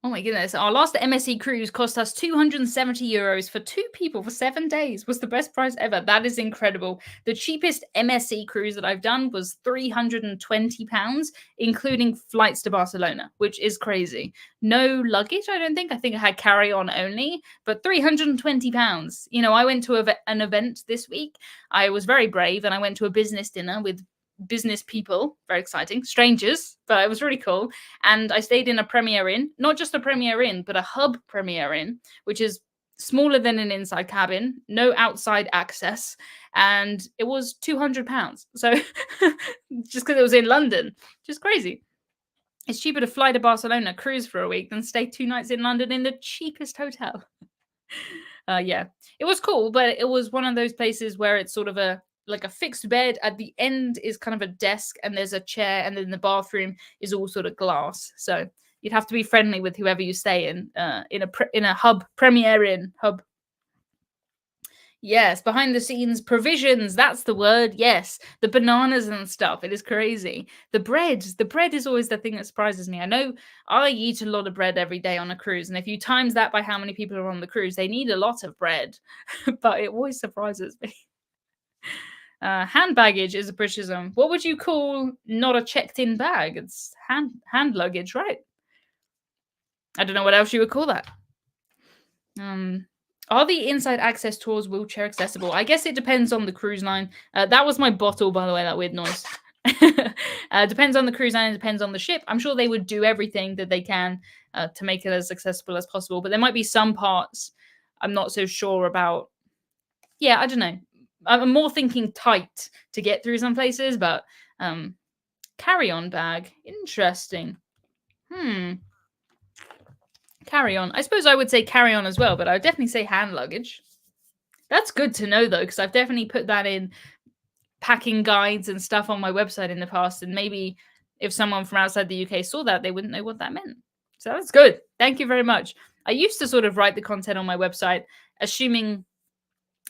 Oh my goodness. Our last MSC cruise cost us €270 for 2 people for 7 days. Was the best price ever. That is incredible. The cheapest MSC cruise that I've done was £320, including flights to Barcelona, which is crazy. No luggage, I don't think. I think I had carry-on only, but £320. I went to an event this week. I was very brave, and I went to a business dinner with business people, very exciting, strangers, but it was really cool. And I stayed in a Premier Inn, not just a Premier Inn, but a hub Premier Inn, which is smaller than an inside cabin, no outside access, and it was £200. So just because it was in London, just crazy. It's cheaper to fly to Barcelona, cruise for a week, than stay 2 nights in London in the cheapest hotel. Yeah, it was cool, but it was one of those places where it's sort of like a fixed bed. At the end is kind of a desk, and there's a chair, and then the bathroom is all sort of glass. So you'd have to be friendly with whoever you stay in a hub, Premier Inn hub. Yes, behind the scenes provisions. That's the word. Yes, the bananas and stuff. It is crazy. The bread is always the thing that surprises me. I know I eat a lot of bread every day on a cruise, and if you times that by how many people are on the cruise, they need a lot of bread. But it always surprises me. Hand baggage is a Britishism. What would you call not a checked-in bag? It's hand luggage, right? I don't know what else you would call that. Are the inside access tours wheelchair accessible? I guess it depends on the cruise line. That was my bottle, by the way, that weird noise. Depends on the cruise line, depends on the ship. I'm sure they would do everything that they can to make it as accessible as possible, but there might be some parts I'm not so sure about. Yeah, I don't know. I'm more thinking tight to get through some places, but um, carry-on bag, interesting. Hmm, carry-on. I suppose I would say carry-on as well, but I would definitely say hand luggage. That's good to know though, because I've definitely put that in packing guides and stuff on my website in the past, and maybe if someone from outside the UK saw that, they wouldn't know what that meant. So that's good. Thank you very much. I used to sort of write the content on my website, assuming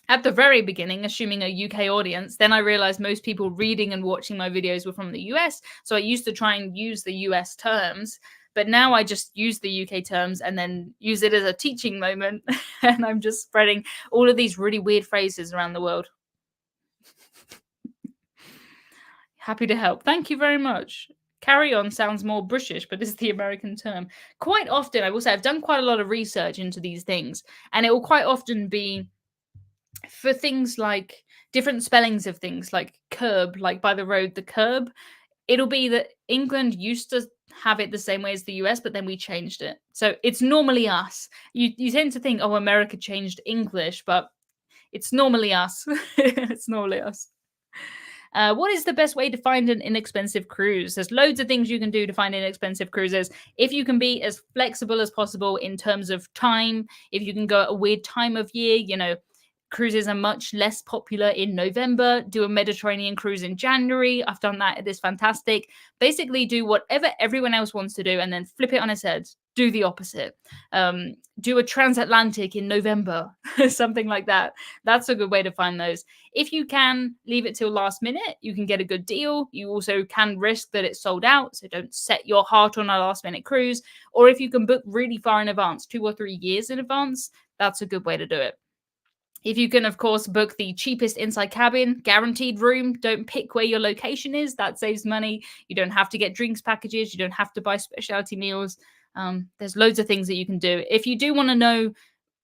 at the very beginning, assuming a UK audience. Then I realized most people reading and watching my videos were from the US. So I used to try and use the US terms. But now I just use the UK terms and then use it as a teaching moment. And I'm just spreading all of these really weird phrases around the world. Happy to help. Thank you very much. Carry on sounds more British, but is the American term. Quite often, I will say, I've done quite a lot of research into these things, and it will quite often be for things like different spellings of things like curb, like by the road, the curb. It'll be that England used to have it the same way as the US, but then we changed it. So it's normally us. You tend to think, oh, America changed English, but it's normally us. It's normally us. What is the best way to find an inexpensive cruise? There's loads of things you can do to find inexpensive cruises. If you can be as flexible as possible in terms of time, if you can go at a weird time of year, cruises are much less popular in November. Do a Mediterranean cruise in January. I've done that. It is fantastic. Basically, do whatever everyone else wants to do and then flip it on its head. Do the opposite. Do a transatlantic in November, something like that. That's a good way to find those. If you can leave it till last minute, you can get a good deal. You also can risk that it's sold out. So don't set your heart on a last minute cruise. Or if you can book really far in advance, 2 or 3 years in advance, that's a good way to do it. If you can, of course, book the cheapest inside cabin, guaranteed room, don't pick where your location is. That saves money. You don't have to get drinks packages. You don't have to buy specialty meals. There's loads of things that you can do. If you do want to know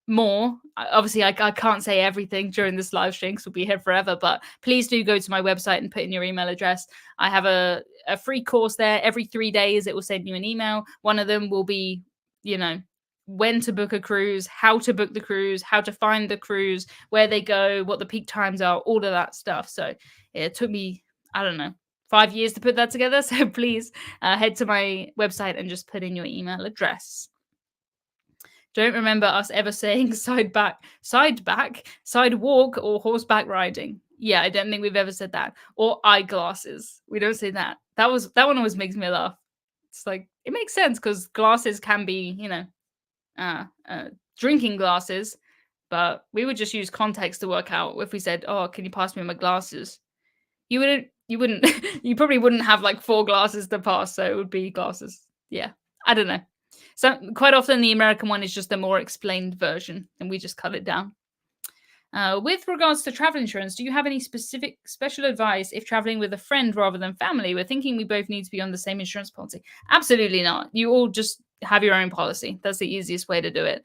more, obviously, I can't say everything during this live stream because we'll be here forever, but please do go to my website and put in your email address. I have a free course there. Every 3 days, it will send you an email. One of them will be, when to book a cruise, how to book the cruise, how to find the cruise, where they go, what the peak times are, all of that stuff. So it took me, I don't know, 5 years to put that together. So please head to my website and just put in your email address. Don't remember us ever saying sidewalk, or horseback riding. Yeah, I don't think we've ever said that. Or eyeglasses. We don't say that. That one always makes me laugh. It's like it makes sense because glasses can be, drinking glasses, but we would just use context to work out if we said, "Oh, can you pass me my glasses?" You wouldn't, you probably wouldn't have like 4 glasses to pass, so it would be glasses. Yeah, I don't know. So quite often the American one is just a more explained version, and we just cut it down. With regards to travel insurance, do you have any special advice if traveling with a friend rather than family? We're thinking we both need to be on the same insurance policy. Absolutely not. You all just have your own policy. That's the easiest way to do it.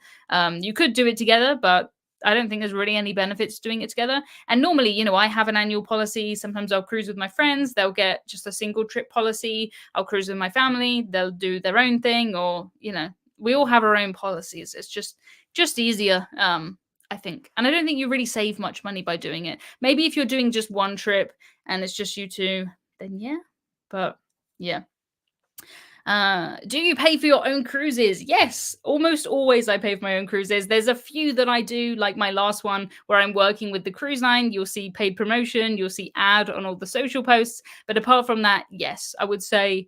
You could do it together, but I don't think there's really any benefits doing it together. And normally, I have an annual policy. Sometimes I'll cruise with my friends. They'll get just a single trip policy. I'll cruise with my family. They'll do their own thing, or we all have our own policies. It's just easier. I think. And I don't think you really save much money by doing it. Maybe if you're doing just one trip and it's just you two, then yeah. But yeah. Do you pay for your own cruises? Yes, almost always I pay for my own cruises. There's a few that I do, like my last one where I'm working with the cruise line. You'll see paid promotion, you'll see ad on all the social posts. But apart from that, yes, I would say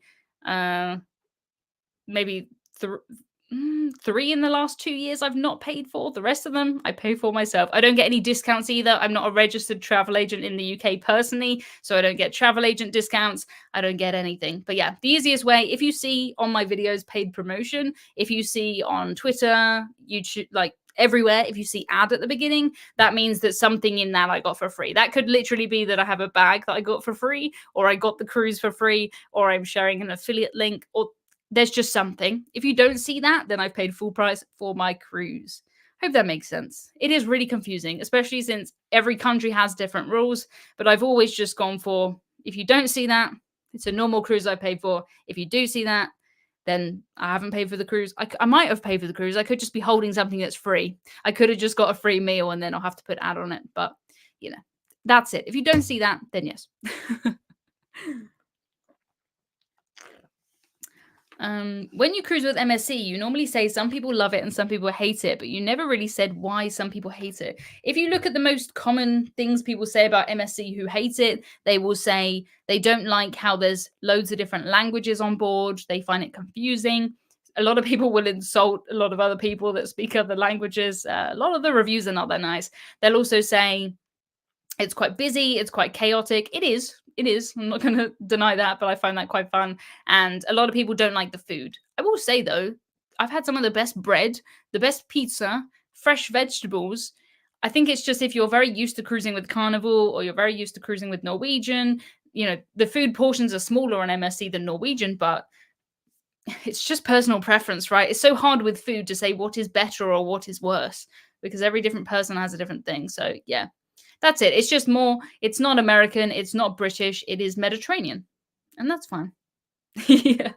maybe 3 in the last 2 years I've not paid for. The rest of them I pay for myself. I don't get any discounts either. I'm not a registered travel agent in the UK personally, so I don't get travel agent discounts. I don't get anything. But yeah, the easiest way, if you see on my videos paid promotion, if you see on Twitter, YouTube, like everywhere, if you see ad at the beginning, that means that something in that I got for free. That could literally be that I have a bag that I got for free, or I got the cruise for free, or I'm sharing an affiliate link, or there's just something. If you don't see that, then I've paid full price for my cruise. Hope that makes sense. It is really confusing, especially since every country has different rules, but I've always just gone for, if you don't see that, It's a normal cruise I paid for. If you do see that, then I haven't paid for the cruise. I might have paid for the cruise. I could just be holding something that's free. I could have just got a free meal and then I'll have to put ad on it. But, you know, that's it. If you don't see that, then yes. When you cruise with MSC, you normally say some people love it and some people hate it, but you never really said why some people hate it. If you look at the most common things people say about MSC who hate it, they will say they don't like how there's loads of different languages on board, they find it confusing. A lot of people will insult a lot of other people that speak other languages. A lot of the reviews are not that nice. They'll also say it's quite busy, it's quite chaotic. It is. It is. I'm not going to deny that, but I find that quite fun. And a lot of people don't like the food. I will say though, I've had some of the best bread, the best pizza, fresh vegetables. I think it's just if you're very used to cruising with Carnival or you're very used to cruising with Norwegian, you know, the food portions are smaller on MSC than Norwegian, but it's just personal preference, right? It's so hard with food to say what is better or what is worse because every different person has a different thing. So, yeah, that's it. It's just more, it's not American, it's not British, it is Mediterranean. And that's fine. Yeah.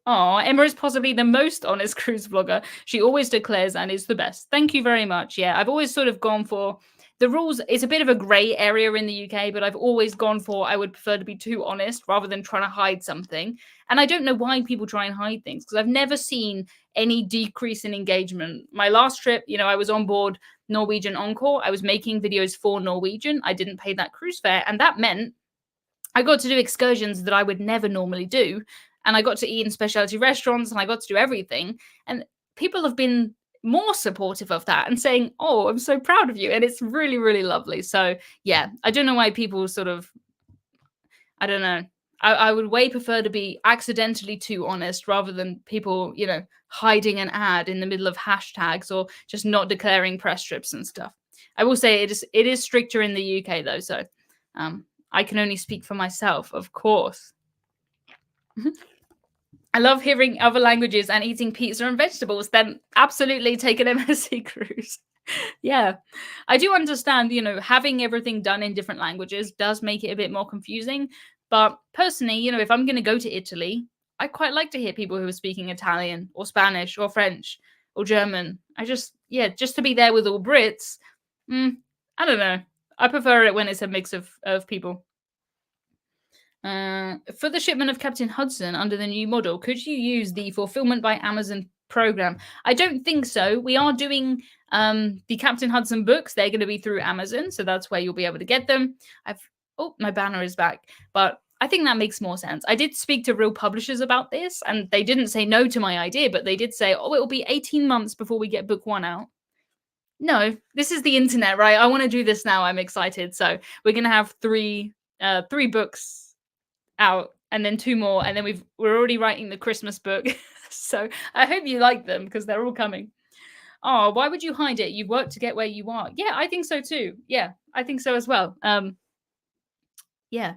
Oh, Emma is possibly the most honest cruise vlogger. She always declares and is the best. Thank you very much. Yeah, I've always sort of gone for the rules. It's a bit of a grey area in the UK, but I've always gone for I would prefer to be too honest rather than trying to hide something. And I don't know why people try and hide things because I've never seen any decrease in engagement. My last trip, you know, I was on board Norwegian Encore. I was making videos for Norwegian. I didn't pay that cruise fare, and that meant I got to do excursions that I would never normally do. And I got to eat in specialty restaurants and I got to do everything. And people have been more supportive of that and saying, "Oh, I'm so proud of you." And it's really, really lovely. So, yeah, I don't know why people sort of, I don't know. I would way prefer to be accidentally too honest rather than people, you know, hiding an ad in the middle of hashtags or just not declaring press trips and stuff. I will say it is stricter in the UK though, so I can only speak for myself, of course. I love hearing other languages and eating pizza and vegetables. Then absolutely take an MSC cruise. Yeah. I do understand, you know, having everything done in different languages does make it a bit more confusing. But personally, you know, if I'm going to go to Italy, I quite like to hear people who are speaking Italian or Spanish or French or German. Yeah, just to be there with all Brits. I don't know. I prefer it when it's a mix of people. For the shipment of Captain Hudson under the new model, could you use the fulfillment by Amazon program? I don't think so. We are doing the Captain Hudson books. They're going to be through Amazon, so that's where you'll be able to get them. My banner is back, but I think that makes more sense. I did speak to real publishers about this, and they didn't say no to my idea, but they did say, "Oh, it will be 18 months before we get book one out." No, this is the internet, right? I want to do this now. I'm excited. So we're gonna have three books out and then two more, and then we're already writing the Christmas book. So I hope you like them because they're all coming. Oh, why would you hide it? You've worked to get where you are. Yeah, I think so too. Yeah, I think so as well. Yeah.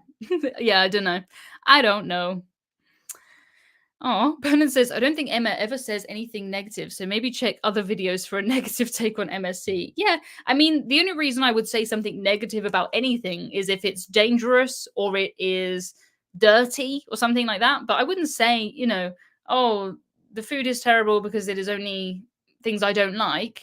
Yeah, I don't know. I don't know. Oh, Bernard says, I don't think Emma ever says anything negative, so maybe check other videos for a negative take on MSC. Yeah, I mean, the only reason I would say something negative about anything is if it's dangerous or it is dirty or something like that. But I wouldn't say, you know, oh, the food is terrible because it is only things I don't like.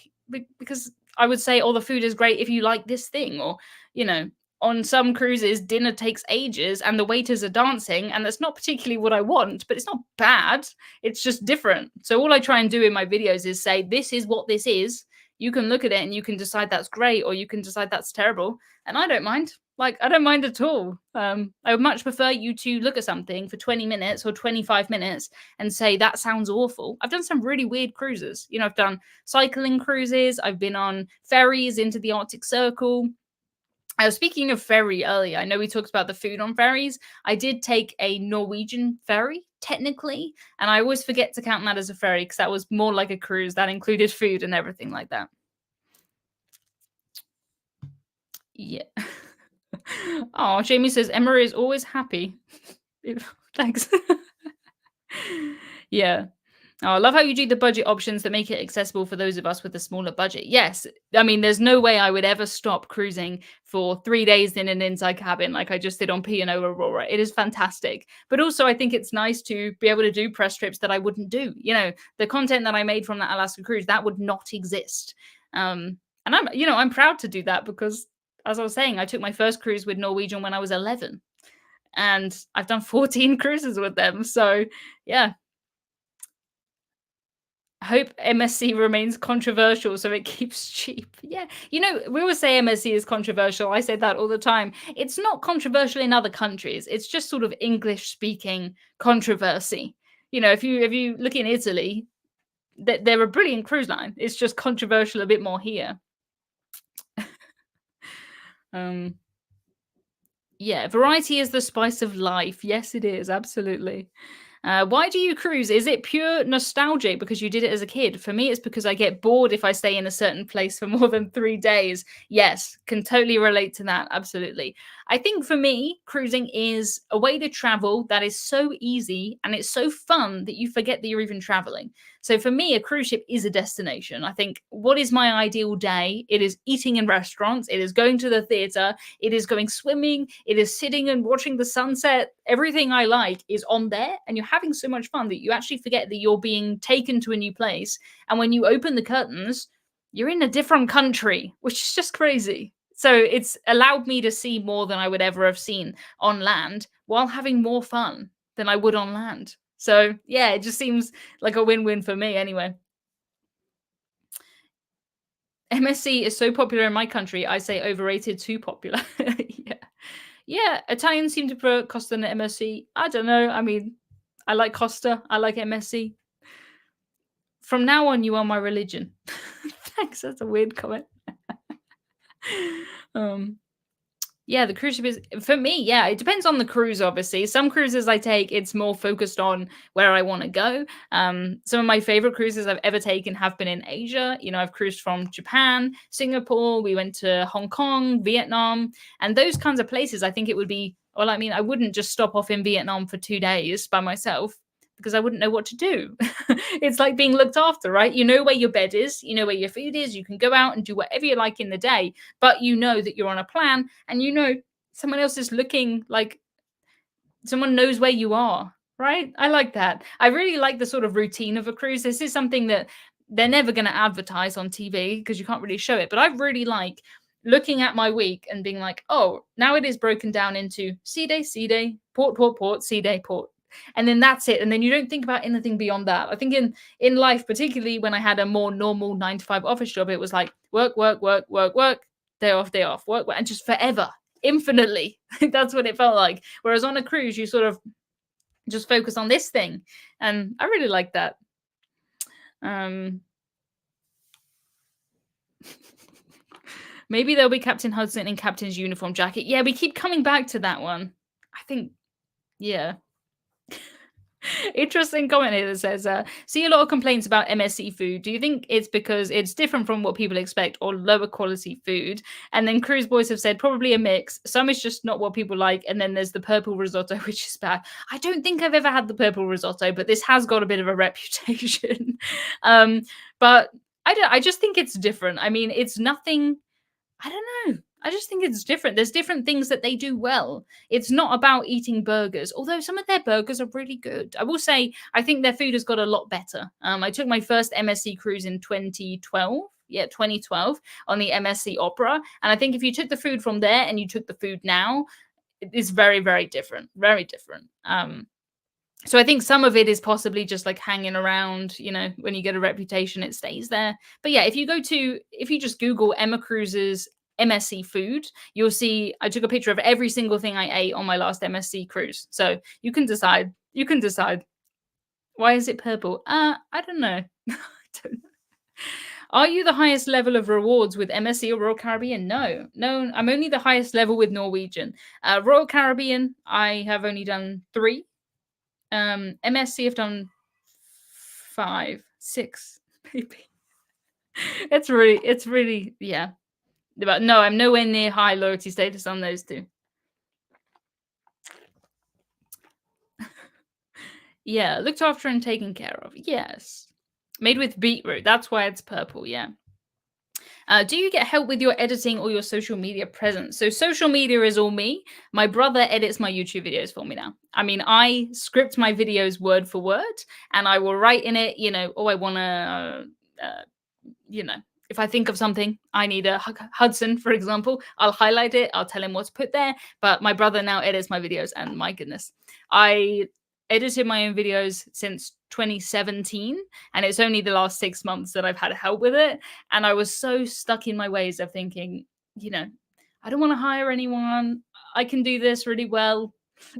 Because I would say, oh, the food is great if you like this thing, or, you know, on some cruises, dinner takes ages and the waiters are dancing, and that's not particularly what I want, but it's not bad. It's just different. So all I try and do in my videos is say, this is what this is. You can look at it and you can decide that's great, or you can decide that's terrible. And I don't mind. Like, I don't mind at all. I would much prefer you to look at something for 20 minutes or 25 minutes and say, that sounds awful. I've done some really weird cruises. You know, I've done cycling cruises. I've been on ferries into the Arctic Circle. I was speaking of ferry earlier. I know we talked about the food on ferries. I did take a Norwegian ferry, technically, and I always forget to count that as a ferry because that was more like a cruise that included food and everything like that. Yeah. Oh, Jamie says Emma is always happy. Thanks. Yeah. Oh, I love how you do the budget options that make it accessible for those of us with a smaller budget. Yes, I mean, there's no way I would ever stop cruising for 3 days in an inside cabin like I just did on P&O Aurora. It is fantastic. But also, I think it's nice to be able to do press trips that I wouldn't do. The content that I made from that Alaska cruise, that would not exist. And I'm proud to do that because, as I was saying, I took my first cruise with Norwegian when I was 11, and I've done 14 cruises with them. So, yeah, hope MSC remains controversial so it keeps cheap. Yeah. We always say MSC is controversial. I say that all the time. It's not controversial in other countries. It's just sort of English speaking controversy. If you look in Italy, they're a brilliant cruise line. It's just controversial a bit more here. Um yeah, variety is the spice of life. Yes, it is. Absolutely. Why do you cruise? Is it pure nostalgia because you did it as a kid? For me, it's because I get bored if I stay in a certain place for more than 3 days. Yes, can totally relate to that. Absolutely. I think for me, cruising is a way to travel that is so easy and it's so fun that you forget that you're even traveling. So for me, a cruise ship is a destination. I think, what is my ideal day? It is eating in restaurants, it is going to the theater, it is going swimming, it is sitting and watching the sunset. Everything I like is on there, and you're having so much fun that you actually forget that you're being taken to a new place. And when you open the curtains, you're in a different country, which is just crazy. So it's allowed me to see more than I would ever have seen on land while having more fun than I would on land. So yeah, it just seems like a win-win for me anyway. MSC is so popular in my country, I say overrated, too popular. Yeah. Yeah, Italians seem to prefer Costa and MSC. I don't know. I mean, I like Costa. I like MSC. From now on, you are my religion. Thanks. That's a weird comment. um, Yeah, the cruise ship is for me, yeah, it depends on the cruise, obviously. Some cruises I take, it's more focused on where I want to go. Some of my favorite cruises I've ever taken have been in Asia. I've cruised from Japan, Singapore, we went to Hong Kong, Vietnam, and those kinds of places. I think it would be, well, I mean, I wouldn't just stop off in Vietnam for 2 days by myself because I wouldn't know what to do. It's like being looked after, right? You know where your bed is, you know where your food is, you can go out and do whatever you like in the day, but you know that you're on a plan and someone else is looking like someone knows where you are, right? I like that. I really like the sort of routine of a cruise. This is something that they're never going to advertise on TV because you can't really show it. But I really like looking at my week and being like, oh, now it is broken down into sea day, port, port, port, sea day, port. And then that's it. And then you don't think about anything beyond that. I think in life, particularly when I had a more normal 9 to 5 office job, it was like work, work, work, work, work, day off, work, work, and just forever, infinitely. That's what it felt like. Whereas on a cruise, you sort of just focus on this thing. And I really like that. Um, Maybe there'll be Captain Hudson in Captain's uniform jacket. Yeah, we keep coming back to that one. I think, yeah. Interesting comment here that says, see a lot of complaints about MSC food. Do you think it's because it's different from what people expect or lower quality food? And then Cruise Boys have said probably a mix. Some is just not what people like. And then there's the purple risotto, which is bad. I don't think I've ever had the purple risotto, but this has got a bit of a reputation. um, but I just think it's different. I mean, it's nothing. I don't know. I just think it's different. There's different things that they do well. It's not about eating burgers, although some of their burgers are really good. I will say, I think their food has got a lot better. I took my first MSC cruise in 2012. Yeah, 2012 on the MSC Opera. And I think if you took the food from there and you took the food now, it's very, very different. Very different. So I think some of it is possibly just like hanging around, when you get a reputation, it stays there. But yeah, if you just Google Emma Cruise's MSC food, you'll see I took a picture of every single thing I ate on my last MSC cruise. So you can decide. You can decide. Why is it purple? I don't know. I don't know. Are you the highest level of rewards with MSC or Royal Caribbean? No, no, I'm only the highest level with Norwegian. Royal Caribbean, I have only done 3. MSC have done 5, 6, maybe. It's really, yeah. But no, I'm nowhere near high loyalty status on those two. Yeah, looked after and taken care of. Yes. Made with beetroot. That's why it's purple. Yeah. Do you get help with your editing or your social media presence? So social media is all me. My brother edits my YouTube videos for me now. I mean, I script my videos word for word, and I will write in it. Oh, I want to. You know, if I think of something, I need a Hudson, for example, I'll highlight it. I'll tell him what to put there. But my brother now edits my videos, and my goodness, I edited my own videos since 2017, and it's only the last 6 months that I've had help with it. And I was so stuck in my ways of thinking, you know, I don't want to hire anyone. I can do this really well.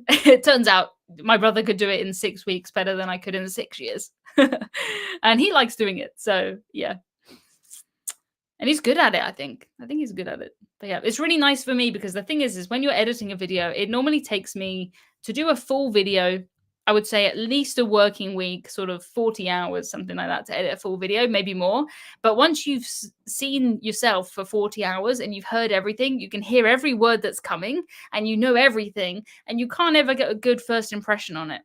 It turns out my brother could do it in 6 weeks better than I could in 6 years. And he likes doing it. So, yeah. And he's good at it, I think. I think he's good at it. But yeah, it's really nice for me because the thing is when you're editing a video, it normally takes me to do a full video, I would say at least a working week, sort of 40 hours, something like that, to edit a full video, maybe more. But once you've seen yourself for 40 hours and you've heard everything, you can hear every word that's coming and you know everything, and you can't ever get a good first impression on it.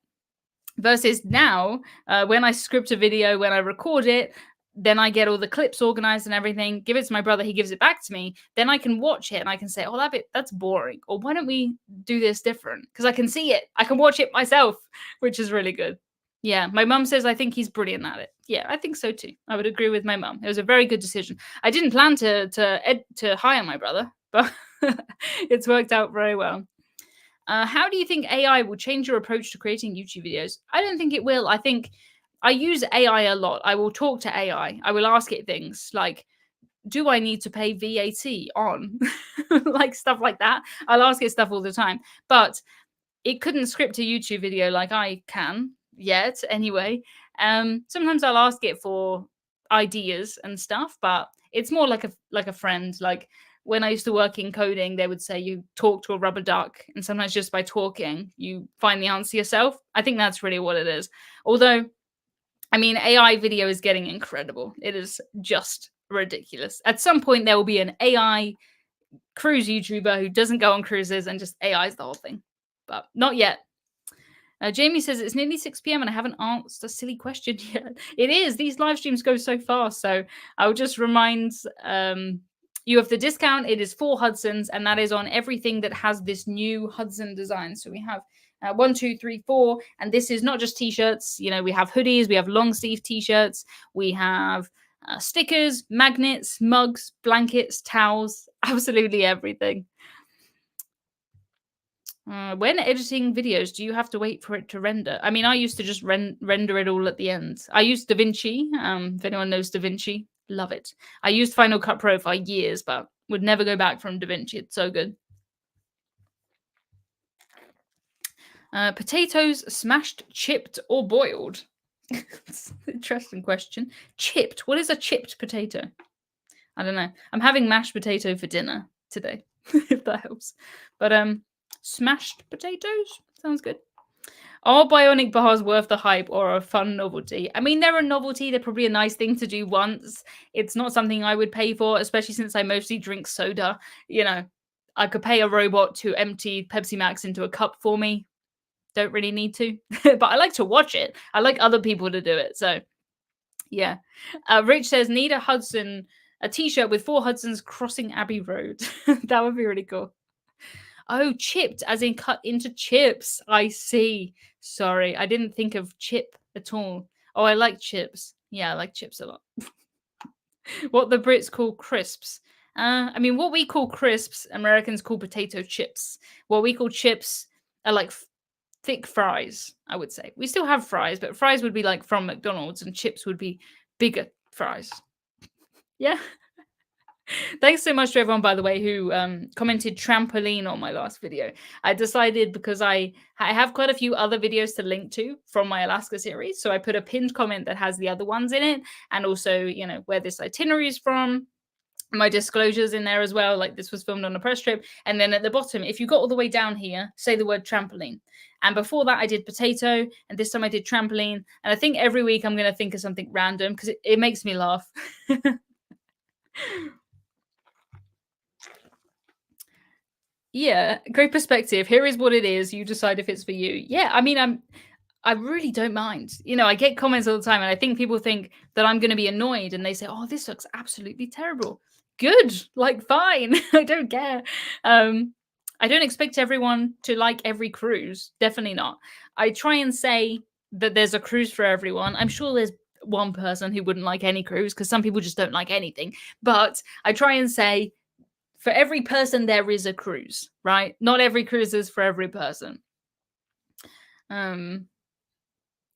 Versus now, when I script a video, when I record it, then I get all the clips organized and everything, give it to my brother, he gives it back to me. Then I can watch it and I can say, oh, that's boring. Or why don't we do this different? Because I can see it. I can watch it myself, which is really good. Yeah, my mum says I think he's brilliant at it. Yeah, I think so too. I would agree with my mum. It was a very good decision. I didn't plan to hire my brother, but it's worked out very well. How do you think AI will change your approach to creating YouTube videos? I don't think it will. I think I use AI a lot. I will talk to AI. I will ask it things like, do I need to pay VAT on? Like stuff like that. I'll ask it stuff all the time. But it couldn't script a YouTube video like I can yet, anyway. Sometimes I'll ask it for ideas and stuff, but it's more like a friend. Like when I used to work in coding, they would say you talk to a rubber duck, and sometimes just by talking, you find the answer yourself. I think that's really what it is. Although, I mean, AI video is getting incredible. It is just ridiculous. At some point, there will be an AI cruise YouTuber who doesn't go on cruises and just AIs the whole thing, but not yet. Jamie says it's nearly 6 p.m. and I haven't asked a silly question yet. It is. These live streams go so fast. So I'll just remind you of the discount. It is 4 Hudsons, and that is on everything that has this new Hudson design. So we have 1, 2, 3, 4. And this is not just t-shirts. We have hoodies, we have long sleeve t-shirts, we have stickers, magnets, mugs, blankets, towels, absolutely everything. When editing videos, do you have to wait for it to render? I mean, I used to just render it all at the end. I used DaVinci. If anyone knows DaVinci, love it. I used Final Cut Pro for years, but would never go back from DaVinci. It's so good. Potatoes smashed, chipped, or boiled? It's an interesting question. Chipped. What is a chipped potato? I don't know. I'm having mashed potato for dinner today, if that helps. But smashed potatoes sounds good. Are bionic bars worth the hype or a fun novelty? I mean, they're a novelty. They're probably a nice thing to do once. It's not something I would pay for, especially since I mostly drink soda. I could pay a robot to empty Pepsi Max into a cup for me. Don't really need to, but I like to watch it. I like other people to do it. So, yeah. Rich says, need a t-shirt with 4 Hudsons crossing Abbey Road. That would be really cool. Oh, chipped, as in cut into chips. I see. Sorry, I didn't think of chip at all. Oh, I like chips. Yeah, I like chips a lot. What the Brits call crisps. I mean, what we call crisps, Americans call potato chips. What we call chips are like thick fries, I would say. We still have fries, but fries would be like from McDonald's and chips would be bigger fries. Yeah. Thanks so much to everyone, by the way, who commented trampoline on my last video. I decided because I have quite a few other videos to link to from my Alaska series. So I put a pinned comment that has the other ones in it. And also, where this itinerary is from. My disclosures in there as well. Like this was filmed on a press trip. And then at the bottom, if you got all the way down here, say the word trampoline. And before that, I did potato. And this time I did trampoline. And I think every week I'm going to think of something random because it makes me laugh. Yeah, great perspective. Here is what it is. You decide if it's for you. Yeah, I mean, I really don't mind. I get comments all the time, and I think people think that I'm going to be annoyed, and they say, "Oh, this looks absolutely terrible." Good, like fine. I don't care. Um, I don't expect everyone to like every cruise. Definitely not. I try and say that there's a cruise for everyone. I'm sure there's one person who wouldn't like any cruise because some people just don't like anything. But I try and say for every person there is a cruise, right? Not every cruise is for every person. Um,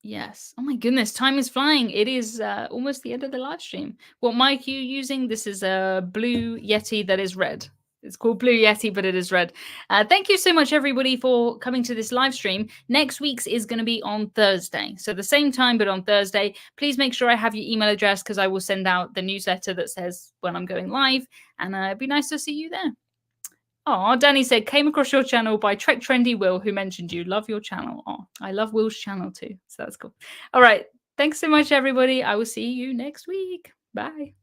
Yes. Oh my goodness, time is flying. It is almost the end of the live stream. What mic are you using? This is a Blue Yeti that is red. It's called Blue Yeti, but it is red. Thank you so much, everybody, for coming to this live stream. Next week's is going to be on Thursday. So the same time, but on Thursday. Please make sure I have your email address because I will send out the newsletter that says when I'm going live. And it'd be nice to see you there. Oh, Danny said, came across your channel by Trek Trendy Will, who mentioned you. Love your channel. Oh, I love Will's channel too. So that's cool. All right. Thanks so much, everybody. I will see you next week. Bye.